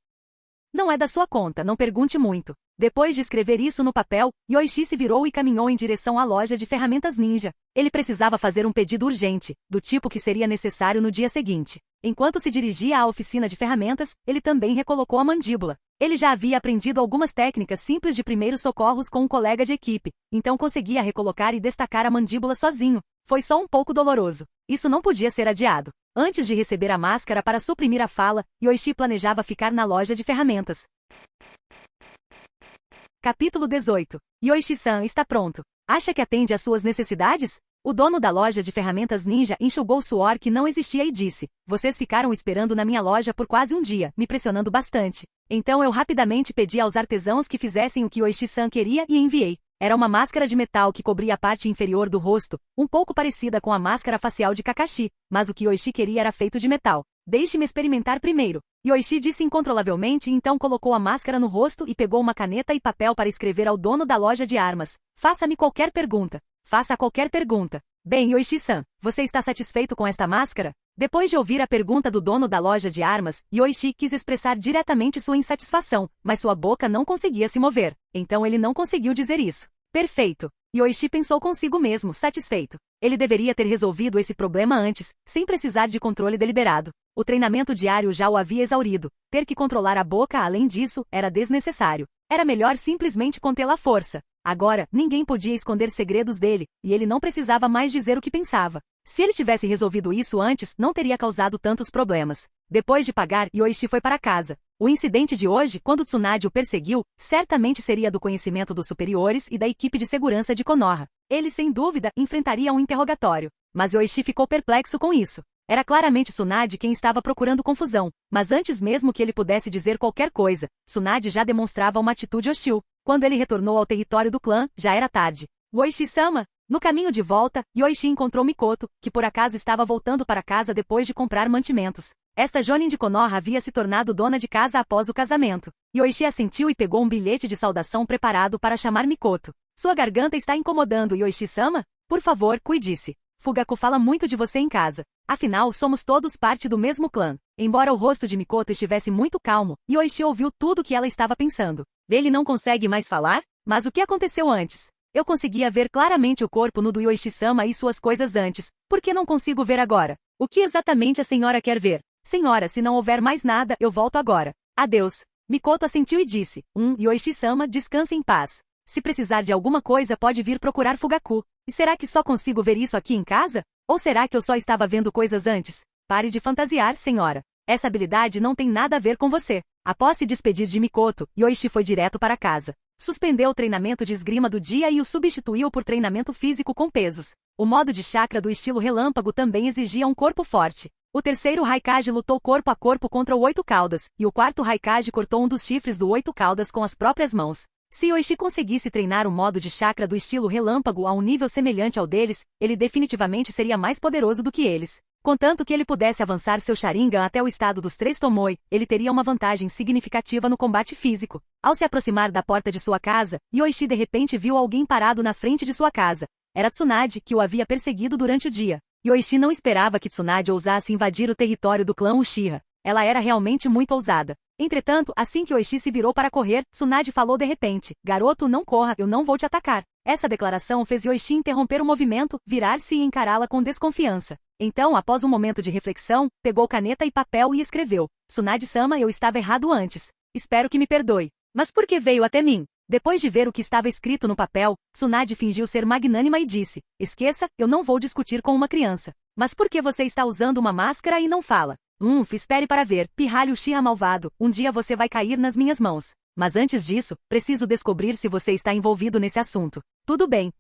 Não é da sua conta, não pergunte muito. Depois de escrever isso no papel, Yoichi se virou e caminhou em direção à loja de ferramentas ninja. Ele precisava fazer um pedido urgente, do tipo que seria necessário no dia seguinte. Enquanto se dirigia à oficina de ferramentas, ele também recolocou a mandíbula. Ele já havia aprendido algumas técnicas simples de primeiros socorros com um colega de equipe, então conseguia recolocar e destacar a mandíbula sozinho. Foi só um pouco doloroso. Isso não podia ser adiado. Antes de receber a máscara para suprimir a fala, Yoichi planejava ficar na loja de ferramentas. Capítulo 18. Yoichi-san está pronto. Acha que atende às suas necessidades? O dono da loja de ferramentas ninja enxugou o suor que não existia e disse: Vocês ficaram esperando na minha loja por quase um dia, me pressionando bastante. Então eu rapidamente pedi aos artesãos que fizessem o que Yoichi-san queria e enviei. Era uma máscara de metal que cobria a parte inferior do rosto, um pouco parecida com a máscara facial de Kakashi, mas o que Yoichi queria era feito de metal. Deixe-me experimentar primeiro. Yoichi disse incontrolavelmente e então colocou a máscara no rosto e pegou uma caneta e papel para escrever ao dono da loja de armas. Faça-me qualquer pergunta. Faça qualquer pergunta. Bem, Yoichi-san, você está satisfeito com esta máscara? Depois de ouvir a pergunta do dono da loja de armas, Yoichi quis expressar diretamente sua insatisfação, mas sua boca não conseguia se mover. Então ele não conseguiu dizer isso. Perfeito. Yoichi pensou consigo mesmo, satisfeito. Ele deveria ter resolvido esse problema antes, sem precisar de controle deliberado. O treinamento diário já o havia exaurido. Ter que controlar a boca, além disso, era desnecessário. Era melhor simplesmente contê-la à força. Agora, ninguém podia esconder segredos dele, e ele não precisava mais dizer o que pensava. Se ele tivesse resolvido isso antes, não teria causado tantos problemas. Depois de pagar, Yoichi foi para casa. O incidente de hoje, quando Tsunade o perseguiu, certamente seria do conhecimento dos superiores e da equipe de segurança de Konoha. Ele, sem dúvida, enfrentaria um interrogatório. Mas Yoichi ficou perplexo com isso. Era claramente Tsunade quem estava procurando confusão, mas antes mesmo que ele pudesse dizer qualquer coisa, Tsunade já demonstrava uma atitude hostil. Quando ele retornou ao território do clã, já era tarde. Yoichi-sama? No caminho de volta, Yoichi encontrou Mikoto, que por acaso estava voltando para casa depois de comprar mantimentos. Esta Jonin de Konoha havia se tornado dona de casa após o casamento. Yoichi assentiu e pegou um bilhete de saudação preparado para chamar Mikoto. Sua garganta está incomodando, Yoichi-sama? Por favor, cuide-se. Fugaku fala muito de você em casa. Afinal, somos todos parte do mesmo clã. Embora o rosto de Mikoto estivesse muito calmo, Yoichi ouviu tudo o que ela estava pensando. Ele não consegue mais falar? Mas o que aconteceu antes? Eu conseguia ver claramente o corpo nu do Yoichi-sama e suas coisas antes. Por que não consigo ver agora? O que exatamente a senhora quer ver? Senhora, se não houver mais nada, eu volto agora. Adeus. Mikoto assentiu e disse, Yoichi-sama, descanse em paz. Se precisar de alguma coisa pode vir procurar Fugaku. E será que só consigo ver isso aqui em casa? Ou será que eu só estava vendo coisas antes? Pare de fantasiar, senhora. Essa habilidade não tem nada a ver com você. Após se despedir de Mikoto, Yoichi foi direto para casa. Suspendeu o treinamento de esgrima do dia e o substituiu por treinamento físico com pesos. O modo de chakra do estilo relâmpago também exigia um corpo forte. O terceiro Raikage lutou corpo a corpo contra o Oito Caudas, e o quarto Raikage cortou um dos chifres do Oito Caudas com as próprias mãos. Se Yoichi conseguisse treinar o modo de chakra do estilo relâmpago a um nível semelhante ao deles, ele definitivamente seria mais poderoso do que eles. Contanto que ele pudesse avançar seu Sharingan até o estado dos três Tomoe, ele teria uma vantagem significativa no combate físico. Ao se aproximar da porta de sua casa, Yoichi de repente viu alguém parado na frente de sua casa. Era Tsunade, que o havia perseguido durante o dia. Yoichi não esperava que Tsunade ousasse invadir o território do clã Uchiha. Ela era realmente muito ousada. Entretanto, assim que Yoichi se virou para correr, Tsunade falou de repente, garoto, não corra, eu não vou te atacar. Essa declaração fez Yoichi interromper o movimento, virar-se e encará-la com desconfiança. Então, após um momento de reflexão, pegou caneta e papel e escreveu, Tsunade-sama, eu estava errado antes. Espero que me perdoe. Mas por que veio até mim? Depois de ver o que estava escrito no papel, Tsunade fingiu ser magnânima e disse, esqueça, eu não vou discutir com uma criança. Mas por que você está usando uma máscara e não fala? Espere para ver, pirralho Uchiha malvado, um dia você vai cair nas minhas mãos. Mas antes disso, preciso descobrir se você está envolvido nesse assunto. Tudo bem,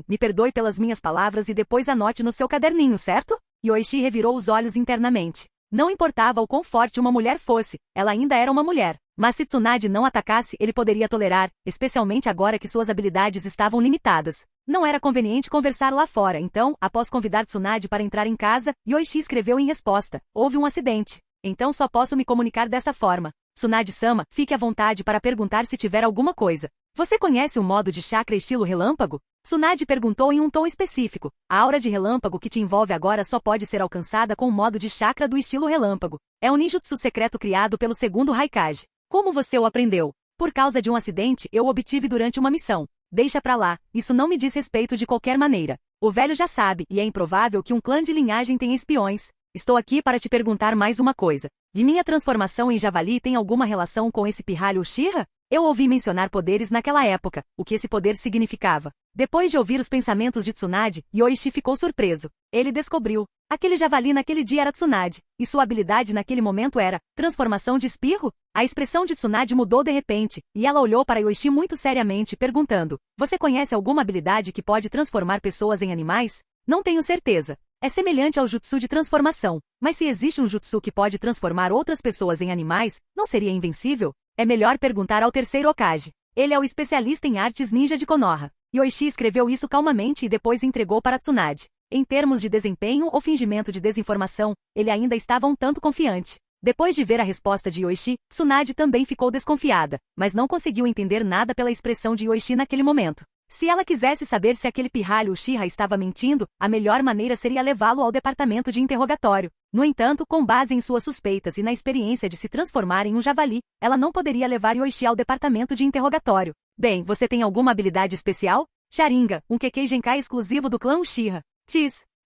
me perdoe pelas minhas palavras e depois anote no seu caderninho, certo? Yoichi revirou os olhos internamente. Não importava o quão forte uma mulher fosse, ela ainda era uma mulher. Mas se Tsunade não atacasse, ele poderia tolerar, especialmente agora que suas habilidades estavam limitadas. Não era conveniente conversar lá fora, então, após convidar Tsunade para entrar em casa, Yoichi escreveu em resposta, houve um acidente. Então só posso me comunicar dessa forma. Tsunade-sama, fique à vontade para perguntar se tiver alguma coisa. Você conhece o modo de chakra estilo relâmpago? Tsunade perguntou em um tom específico. A aura de relâmpago que te envolve agora só pode ser alcançada com o modo de chakra do estilo relâmpago. É um ninjutsu secreto criado pelo segundo Raikage. Como você o aprendeu? Por causa de um acidente, eu o obtive durante uma missão. Deixa pra lá, isso não me diz respeito de qualquer maneira. O velho já sabe, e é improvável que um clã de linhagem tenha espiões. Estou aqui para te perguntar mais uma coisa. De minha transformação em javali tem alguma relação com esse pirralho Uchiha? Eu ouvi mencionar poderes naquela época, o que esse poder significava. Depois de ouvir os pensamentos de Tsunade, Yoichi ficou surpreso. Ele descobriu. Aquele javali naquele dia era Tsunade, e sua habilidade naquele momento era transformação de espirro? A expressão de Tsunade mudou de repente, e ela olhou para Yoichi muito seriamente, perguntando, você conhece alguma habilidade que pode transformar pessoas em animais? Não tenho certeza. É semelhante ao jutsu de transformação, mas se existe um jutsu que pode transformar outras pessoas em animais, não seria invencível? É melhor perguntar ao terceiro Hokage. Ele é o especialista em artes ninja de Konoha. Yoichi escreveu isso calmamente e depois entregou para Tsunade. Em termos de desempenho ou fingimento de desinformação, ele ainda estava um tanto confiante. Depois de ver a resposta de Yoichi, Tsunade também ficou desconfiada, mas não conseguiu entender nada pela expressão de Yoichi naquele momento. Se ela quisesse saber se aquele pirralho Uchiha estava mentindo, a melhor maneira seria levá-lo ao departamento de interrogatório. No entanto, com base em suas suspeitas e na experiência de se transformar em um javali, ela não poderia levar Yoichi ao departamento de interrogatório. Bem, você tem alguma habilidade especial? Sharingan, um Kekkei Genkai exclusivo do clã Uchiha.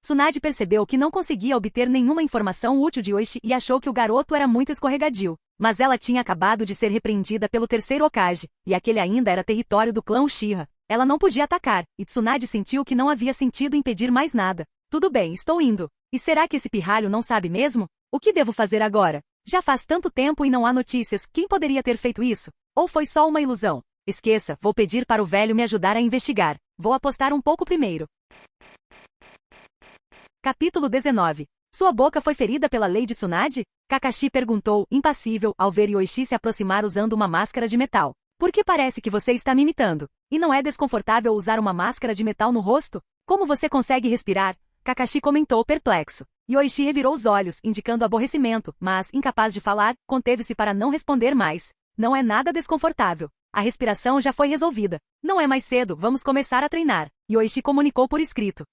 Tsunade percebeu que não conseguia obter nenhuma informação útil de Yoichi e achou que o garoto era muito escorregadio. Mas ela tinha acabado de ser repreendida pelo terceiro Hokage, e aquele ainda era território do clã Uchiha. Ela não podia atacar, e Tsunade sentiu que não havia sentido impedir mais nada. Tudo bem, estou indo. E será que esse pirralho não sabe mesmo? O que devo fazer agora? Já faz tanto tempo e não há notícias, quem poderia ter feito isso? Ou foi só uma ilusão? Esqueça, vou pedir para o velho me ajudar a investigar. Vou apostar um pouco primeiro. Capítulo 19. Sua boca foi ferida pela lei de Tsunade? Kakashi perguntou, impassível, ao ver Yoichi se aproximar usando uma máscara de metal. Por que parece que você está me imitando? E não é desconfortável usar uma máscara de metal no rosto? Como você consegue respirar? Kakashi comentou perplexo. Yoichi revirou os olhos, indicando aborrecimento, mas, incapaz de falar, conteve-se para não responder mais. Não é nada desconfortável. A respiração já foi resolvida. Não é mais cedo, vamos começar a treinar. Yoichi comunicou por escrito.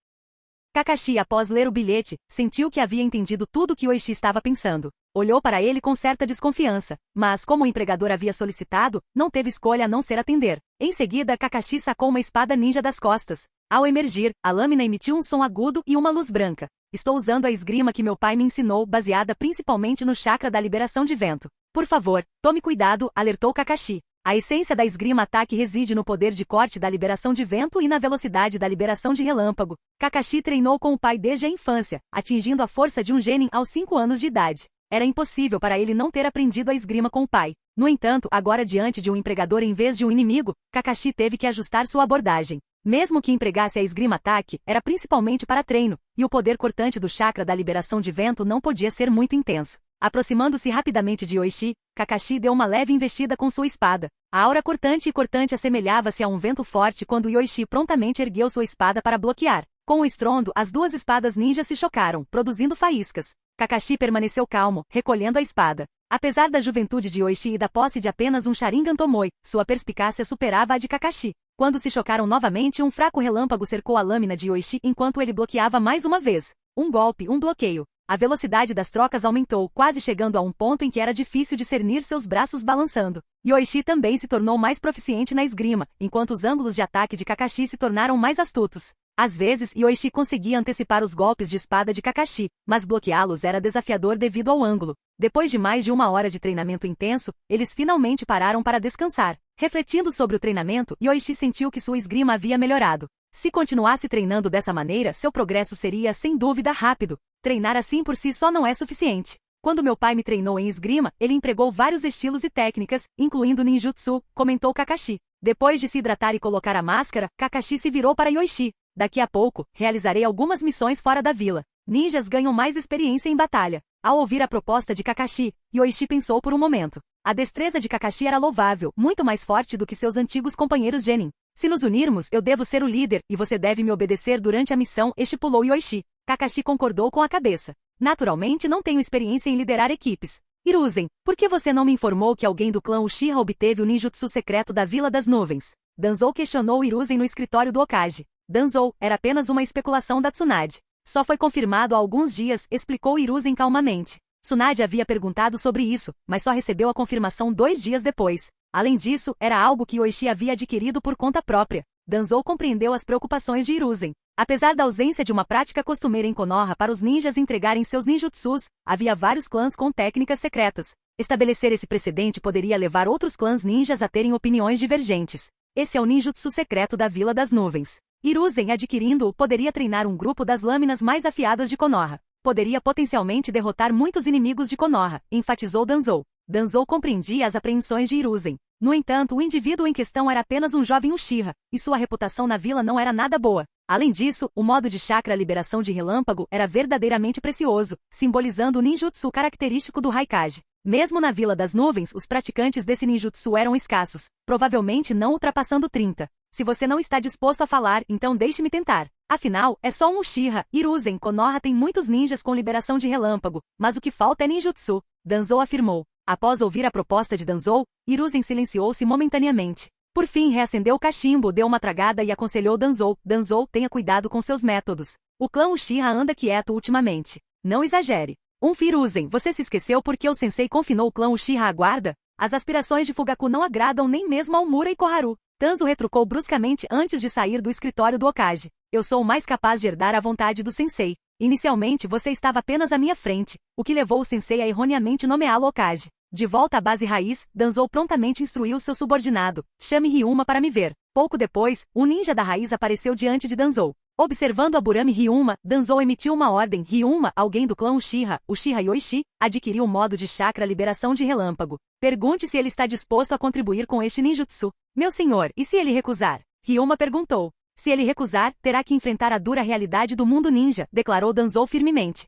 Kakashi, após ler o bilhete, sentiu que havia entendido tudo o que Yoichi estava pensando. Olhou para ele com certa desconfiança, mas como o empregador havia solicitado, não teve escolha a não ser atender. Em seguida, Kakashi sacou uma espada ninja das costas. Ao emergir, a lâmina emitiu um som agudo e uma luz branca. Estou usando a esgrima que meu pai me ensinou, baseada principalmente no chakra da liberação de vento. Por favor, tome cuidado, alertou Kakashi. A essência da esgrima-ataque reside no poder de corte da liberação de vento e na velocidade da liberação de relâmpago. Kakashi treinou com o pai desde a infância, atingindo a força de um genin aos 5 anos de idade. Era impossível para ele não ter aprendido a esgrima com o pai. No entanto, agora diante de um empregador em vez de um inimigo, Kakashi teve que ajustar sua abordagem. Mesmo que empregasse a esgrima-ataque, era principalmente para treino, e o poder cortante do chakra da liberação de vento não podia ser muito intenso. Aproximando-se rapidamente de Yoichi, Kakashi deu uma leve investida com sua espada. A aura cortante assemelhava-se a um vento forte quando Yoichi prontamente ergueu sua espada para bloquear. Com o estrondo, as duas espadas ninja se chocaram, produzindo faíscas. Kakashi permaneceu calmo, recolhendo a espada. Apesar da juventude de Yoichi e da posse de apenas um Sharingan Tomoe, sua perspicácia superava a de Kakashi. Quando se chocaram novamente, um fraco relâmpago cercou a lâmina de Yoichi enquanto ele bloqueava mais uma vez. Um golpe, um bloqueio. A velocidade das trocas aumentou, quase chegando a um ponto em que era difícil discernir seus braços balançando. Yoichi também se tornou mais proficiente na esgrima, enquanto os ângulos de ataque de Kakashi se tornaram mais astutos. Às vezes, Yoichi conseguia antecipar os golpes de espada de Kakashi, mas bloqueá-los era desafiador devido ao ângulo. Depois de mais de 1 hora de treinamento intenso, eles finalmente pararam para descansar. Refletindo sobre o treinamento, Yoichi sentiu que sua esgrima havia melhorado. Se continuasse treinando dessa maneira, seu progresso seria, sem dúvida, rápido. Treinar assim por si só não é suficiente. Quando meu pai me treinou em esgrima, ele empregou vários estilos e técnicas, incluindo ninjutsu, comentou Kakashi. Depois de se hidratar e colocar a máscara, Kakashi se virou para Yoichi. Daqui a pouco, realizarei algumas missões fora da vila. Ninjas ganham mais experiência em batalha. Ao ouvir a proposta de Kakashi, Yoichi pensou por um momento. A destreza de Kakashi era louvável, muito mais forte do que seus antigos companheiros genin. Se nos unirmos, eu devo ser o líder, e você deve me obedecer durante a missão, estipulou Yoichi. Kakashi concordou com a cabeça. Naturalmente não tenho experiência em liderar equipes. Hiruzen, por que você não me informou que alguém do clã Uchiha obteve o ninjutsu secreto da Vila das Nuvens? Danzou questionou Hiruzen no escritório do Hokage. Danzou, era apenas uma especulação da Tsunade. Só foi confirmado há alguns dias, explicou Hiruzen calmamente. Tsunade havia perguntado sobre isso, mas só recebeu a confirmação 2 dias depois. Além disso, era algo que Yoichi havia adquirido por conta própria. Danzou compreendeu as preocupações de Hiruzen. Apesar da ausência de uma prática costumeira em Konoha para os ninjas entregarem seus ninjutsus, havia vários clãs com técnicas secretas. Estabelecer esse precedente poderia levar outros clãs ninjas a terem opiniões divergentes. Esse é o ninjutsu secreto da Vila das Nuvens. Hiruzen, adquirindo-o, poderia treinar um grupo das lâminas mais afiadas de Konoha. Poderia potencialmente derrotar muitos inimigos de Konoha, enfatizou Danzou. Danzou compreendia as apreensões de Hiruzen. No entanto, o indivíduo em questão era apenas um jovem Uchiha, e sua reputação na vila não era nada boa. Além disso, o modo de chakra liberação de relâmpago era verdadeiramente precioso, simbolizando o ninjutsu característico do Raikage. Mesmo na Vila das Nuvens, os praticantes desse ninjutsu eram escassos, provavelmente não ultrapassando 30. Se você não está disposto a falar, então deixe-me tentar. Afinal, é só um Uchiha. Hiruzen, Konoha tem muitos ninjas com liberação de relâmpago, mas o que falta é ninjutsu, Danzou afirmou. Após ouvir a proposta de Danzou, Hiruzen silenciou-se momentaneamente. Por fim reacendeu o cachimbo, deu uma tragada e aconselhou Danzou. Danzou, tenha cuidado com seus métodos. O clã Uchiha anda quieto ultimamente. Não exagere. Firuzen, você se esqueceu porque o sensei confinou o clã Uchiha à guarda? As aspirações de Fugaku não agradam nem mesmo ao Mura e Koharu. Tanzo retrucou bruscamente antes de sair do escritório do Hokage. Eu sou o mais capaz de herdar a vontade do sensei. Inicialmente você estava apenas à minha frente, o que levou o sensei a erroneamente nomeá-lo Hokage. De volta à base raiz, Danzou prontamente instruiu seu subordinado. Chame Ryuma para me ver. Pouco depois, um ninja da raiz apareceu diante de Danzou. Observando a Burami Ryuma, Danzou emitiu uma ordem. Ryuma, alguém do clã Uchiha Yoichi, adquiriu o modo de chakra liberação de relâmpago. Pergunte se ele está disposto a contribuir com este ninjutsu. Meu senhor, e se ele recusar? Ryuma perguntou. Se ele recusar, terá que enfrentar a dura realidade do mundo ninja, declarou Danzou firmemente.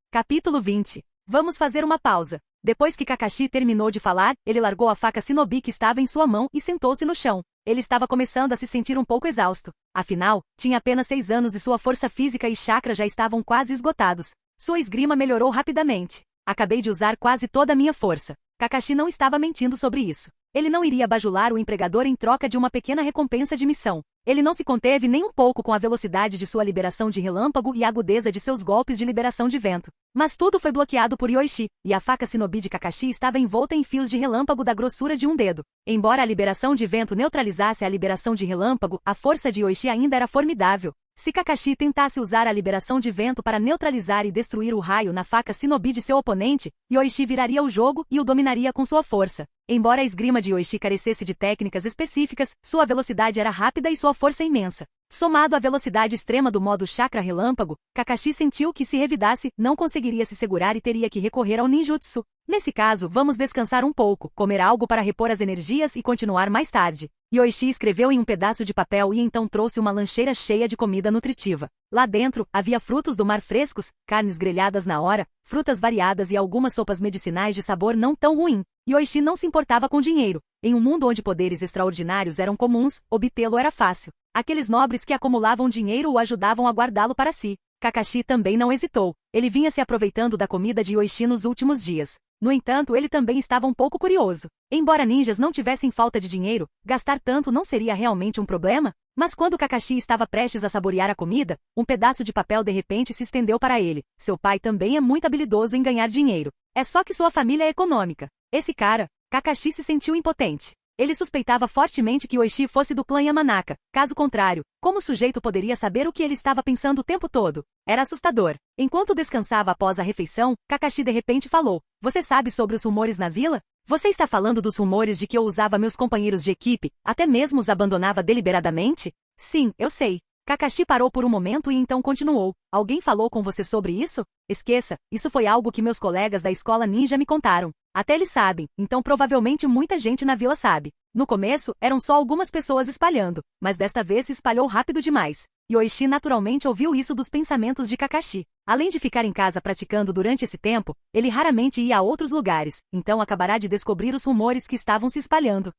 Capítulo 20. Vamos fazer uma pausa. Depois que Kakashi terminou de falar, ele largou a faca shinobi que estava em sua mão e sentou-se no chão. Ele estava começando a se sentir um pouco exausto. Afinal, tinha apenas 6 anos e sua força física e chakra já estavam quase esgotados. Sua esgrima melhorou rapidamente. Acabei de usar quase toda a minha força. Kakashi não estava mentindo sobre isso. Ele não iria bajular o empregador em troca de uma pequena recompensa de missão. Ele não se conteve nem um pouco com a velocidade de sua liberação de relâmpago e a agudeza de seus golpes de liberação de vento. Mas tudo foi bloqueado por Yoichi, e a faca shinobi de Kakashi estava envolta em fios de relâmpago da grossura de um dedo. Embora a liberação de vento neutralizasse a liberação de relâmpago, a força de Yoichi ainda era formidável. Se Kakashi tentasse usar a liberação de vento para neutralizar e destruir o raio na faca shinobi de seu oponente, Yoichi viraria o jogo e o dominaria com sua força. Embora a esgrima de Yoichi carecesse de técnicas específicas, sua velocidade era rápida e sua força imensa. Somado à velocidade extrema do modo chakra relâmpago, Kakashi sentiu que se revidasse, não conseguiria se segurar e teria que recorrer ao ninjutsu. Nesse caso, vamos descansar um pouco, comer algo para repor as energias e continuar mais tarde. Yoichi escreveu em um pedaço de papel e então trouxe uma lancheira cheia de comida nutritiva. Lá dentro, havia frutos do mar frescos, carnes grelhadas na hora, frutas variadas e algumas sopas medicinais de sabor não tão ruim. Yoichi não se importava com dinheiro. Em um mundo onde poderes extraordinários eram comuns, obtê-lo era fácil. Aqueles nobres que acumulavam dinheiro o ajudavam a guardá-lo para si. Kakashi também não hesitou. Ele vinha se aproveitando da comida de Yoichi nos últimos dias. No entanto, ele também estava um pouco curioso. Embora ninjas não tivessem falta de dinheiro, gastar tanto não seria realmente um problema? Mas quando Kakashi estava prestes a saborear a comida, um pedaço de papel de repente se estendeu para ele. Seu pai também é muito habilidoso em ganhar dinheiro. É só que sua família é econômica. Esse cara, Kakashi se sentiu impotente. Ele suspeitava fortemente que Yoichi fosse do clã Yamanaka. Caso contrário, como o sujeito poderia saber o que ele estava pensando o tempo todo? Era assustador. Enquanto descansava após a refeição, Kakashi de repente falou. Você sabe sobre os rumores na vila? Você está falando dos rumores de que eu usava meus companheiros de equipe, até mesmo os abandonava deliberadamente? Sim, eu sei. Kakashi parou por um momento e então continuou. Alguém falou com você sobre isso? Esqueça, isso foi algo que meus colegas da escola ninja me contaram. Até eles sabem, então provavelmente muita gente na vila sabe. No começo, eram só algumas pessoas espalhando, mas desta vez se espalhou rápido demais. Yoichi naturalmente ouviu isso dos pensamentos de Kakashi. Além de ficar em casa praticando durante esse tempo, ele raramente ia a outros lugares, então acabará de descobrir os rumores que estavam se espalhando.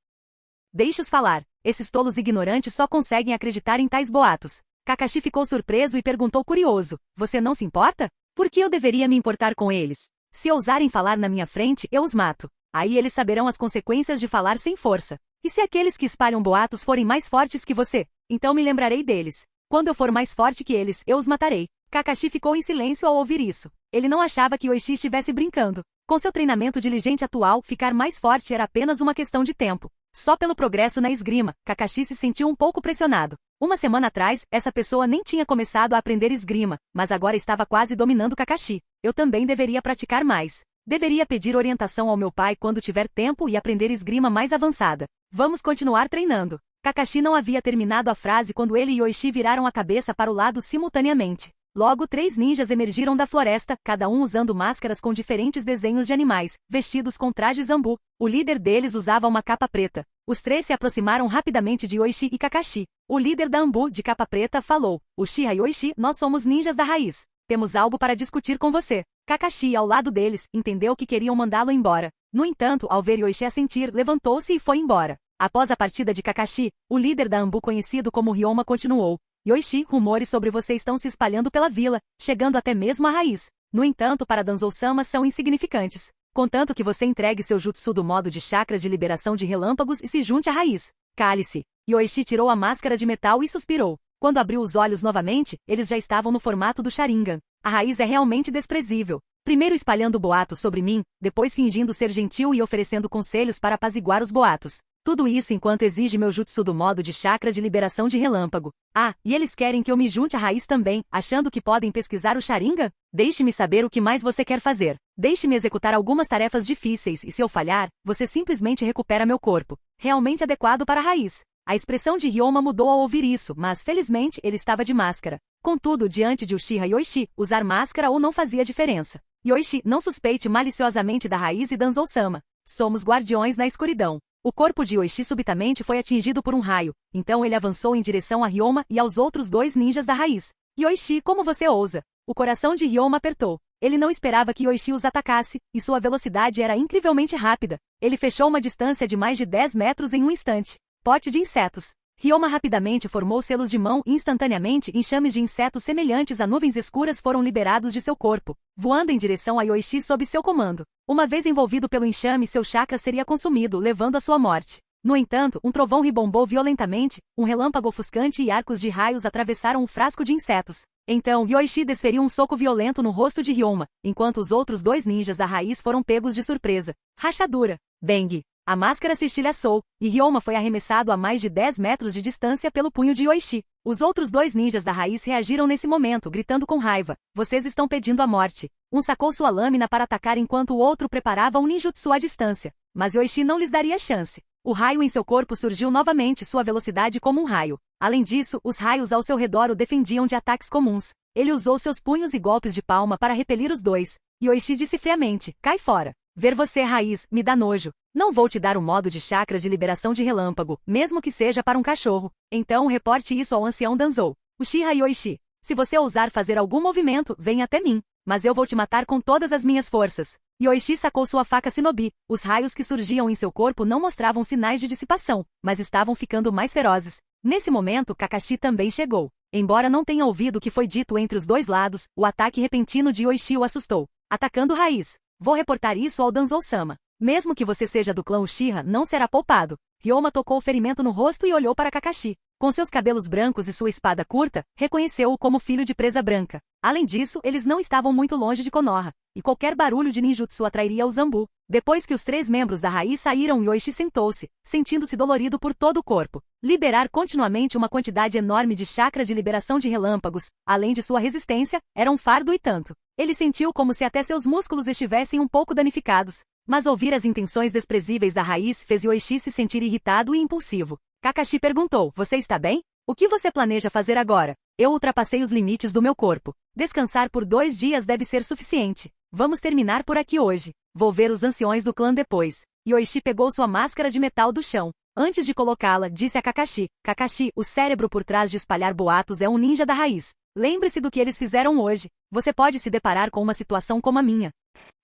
Deixe-os falar. Esses tolos ignorantes só conseguem acreditar em tais boatos. Kakashi ficou surpreso e perguntou curioso. Você não se importa? Por que eu deveria me importar com eles? Se ousarem falar na minha frente, eu os mato. Aí eles saberão as consequências de falar sem força. E se aqueles que espalham boatos forem mais fortes que você? Então me lembrarei deles. Quando eu for mais forte que eles, eu os matarei. Kakashi ficou em silêncio ao ouvir isso. Ele não achava que Yoichi estivesse brincando. Com seu treinamento diligente atual, ficar mais forte era apenas uma questão de tempo. Só pelo progresso na esgrima, Kakashi se sentiu um pouco pressionado. Uma semana atrás, essa pessoa nem tinha começado a aprender esgrima, mas agora estava quase dominando Kakashi. Eu também deveria praticar mais. Deveria pedir orientação ao meu pai quando tiver tempo e aprender esgrima mais avançada. Vamos continuar treinando. Kakashi não havia terminado a frase quando ele e Yoichi viraram a cabeça para o lado simultaneamente. Logo 3 ninjas emergiram da floresta, cada um usando máscaras com diferentes desenhos de animais, vestidos com trajes zambu. O líder deles usava uma capa preta. Os 3 se aproximaram rapidamente de Yoichi e Kakashi. O líder da Ambu, de capa preta, falou. Uchiha Yoichi, nós somos ninjas da raiz. Temos algo para discutir com você. Kakashi, ao lado deles, entendeu que queriam mandá-lo embora. No entanto, ao ver Yoichi assentir, levantou-se e foi embora. Após a partida de Kakashi, o líder da Ambu conhecido como Ryoma continuou. Yoichi, rumores sobre você estão se espalhando pela vila, chegando até mesmo à raiz. No entanto, para Danzou-sama são insignificantes. contanto que você entregue seu jutsu do modo de chakra de liberação de relâmpagos e se junte à raiz. Cale-se. Yoichi tirou a máscara de metal e suspirou. Quando abriu os olhos novamente, eles já estavam no formato do Sharingan. A raiz é realmente desprezível. Primeiro espalhando boatos sobre mim, depois fingindo ser gentil e oferecendo conselhos para apaziguar os boatos. Tudo isso enquanto exige meu jutsu do modo de chakra de liberação de relâmpago. Ah, e eles querem que eu me junte à raiz também, achando que podem pesquisar o Sharingan? Deixe-me saber o que mais você quer fazer. Deixe-me executar algumas tarefas difíceis e se eu falhar, você simplesmente recupera meu corpo. Realmente adequado para a raiz. A expressão de Ryoma mudou ao ouvir isso, mas felizmente ele estava de máscara. Contudo, diante de Uchiha Yoichi, usar máscara ou não fazia diferença. Yoichi, não suspeite maliciosamente da raiz e Danzou-sama. Somos guardiões na escuridão. O corpo de Yoichi subitamente foi atingido por um raio, então ele avançou em direção a Ryoma e aos outros dois ninjas da raiz. Yoichi, como você ousa? O coração de Ryoma apertou. Ele não esperava que Yoichi os atacasse, e sua velocidade era incrivelmente rápida. Ele fechou uma distância de mais de 10 metros em um instante. Pote de insetos. Ryoma rapidamente formou selos de mão e instantaneamente enxames de insetos semelhantes a nuvens escuras foram liberados de seu corpo, voando em direção a Yoichi sob seu comando. Uma vez envolvido pelo enxame, seu chakra seria consumido, levando à sua morte. No entanto, um trovão ribombou violentamente, um relâmpago ofuscante e arcos de raios atravessaram um frasco de insetos. Então, Yoichi desferiu um soco violento no rosto de Ryoma, enquanto os outros dois ninjas da raiz foram pegos de surpresa. Rachadura. Bang! A máscara se estilhaçou, e Ryoma foi arremessado a mais de 10 metros de distância pelo punho de Yoichi. Os outros dois ninjas da raiz reagiram nesse momento, gritando com raiva. Vocês estão pedindo a morte. Um sacou sua lâmina para atacar enquanto o outro preparava um ninjutsu à distância. Mas Yoichi não lhes daria chance. O raio em seu corpo surgiu novamente, sua velocidade como um raio. Além disso, os raios ao seu redor o defendiam de ataques comuns. Ele usou seus punhos e golpes de palma para repelir os dois. Yoichi disse friamente, cai fora. Ver você, raiz, me dá nojo. Não vou te dar o modo de chakra de liberação de relâmpago, mesmo que seja para um cachorro. Então reporte isso ao ancião Danzou. Uchiha Yoichi. Se você ousar fazer algum movimento, venha até mim. Mas eu vou te matar com todas as minhas forças. Yoichi sacou sua faca shinobi. Os raios que surgiam em seu corpo não mostravam sinais de dissipação, mas estavam ficando mais ferozes. Nesse momento, Kakashi também chegou. Embora não tenha ouvido o que foi dito entre os dois lados, o ataque repentino de Yoichi o assustou. Atacando raiz. Vou reportar isso ao Danzou-sama. Mesmo que você seja do clã Uchiha, não será poupado. Ryoma tocou o ferimento no rosto e olhou para Kakashi. Com seus cabelos brancos e sua espada curta, reconheceu-o como filho de presa branca. Além disso, eles não estavam muito longe de Konoha, e qualquer barulho de ninjutsu atrairia o Zambu. Depois que os três membros da raiz saíram, Yoichi sentou-se, sentindo-se dolorido por todo o corpo. Liberar continuamente uma quantidade enorme de chakra de liberação de relâmpagos, além de sua resistência, era um fardo e tanto. Ele sentiu como se até seus músculos estivessem um pouco danificados. Mas ouvir as intenções desprezíveis da raiz fez Yoichi se sentir irritado e impulsivo. Kakashi perguntou, você está bem? O que você planeja fazer agora? Eu ultrapassei os limites do meu corpo. Descansar por 2 dias deve ser suficiente. Vamos terminar por aqui hoje. Vou ver os anciões do clã depois. Yoichi pegou sua máscara de metal do chão. Antes de colocá-la, disse a Kakashi. Kakashi, o cérebro por trás de espalhar boatos é um ninja da raiz. Lembre-se do que eles fizeram hoje. Você pode se deparar com uma situação como a minha.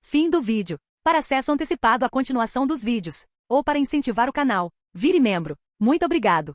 Fim do vídeo. Para acesso antecipado à continuação dos vídeos, ou para incentivar o canal, vire membro. Muito obrigado.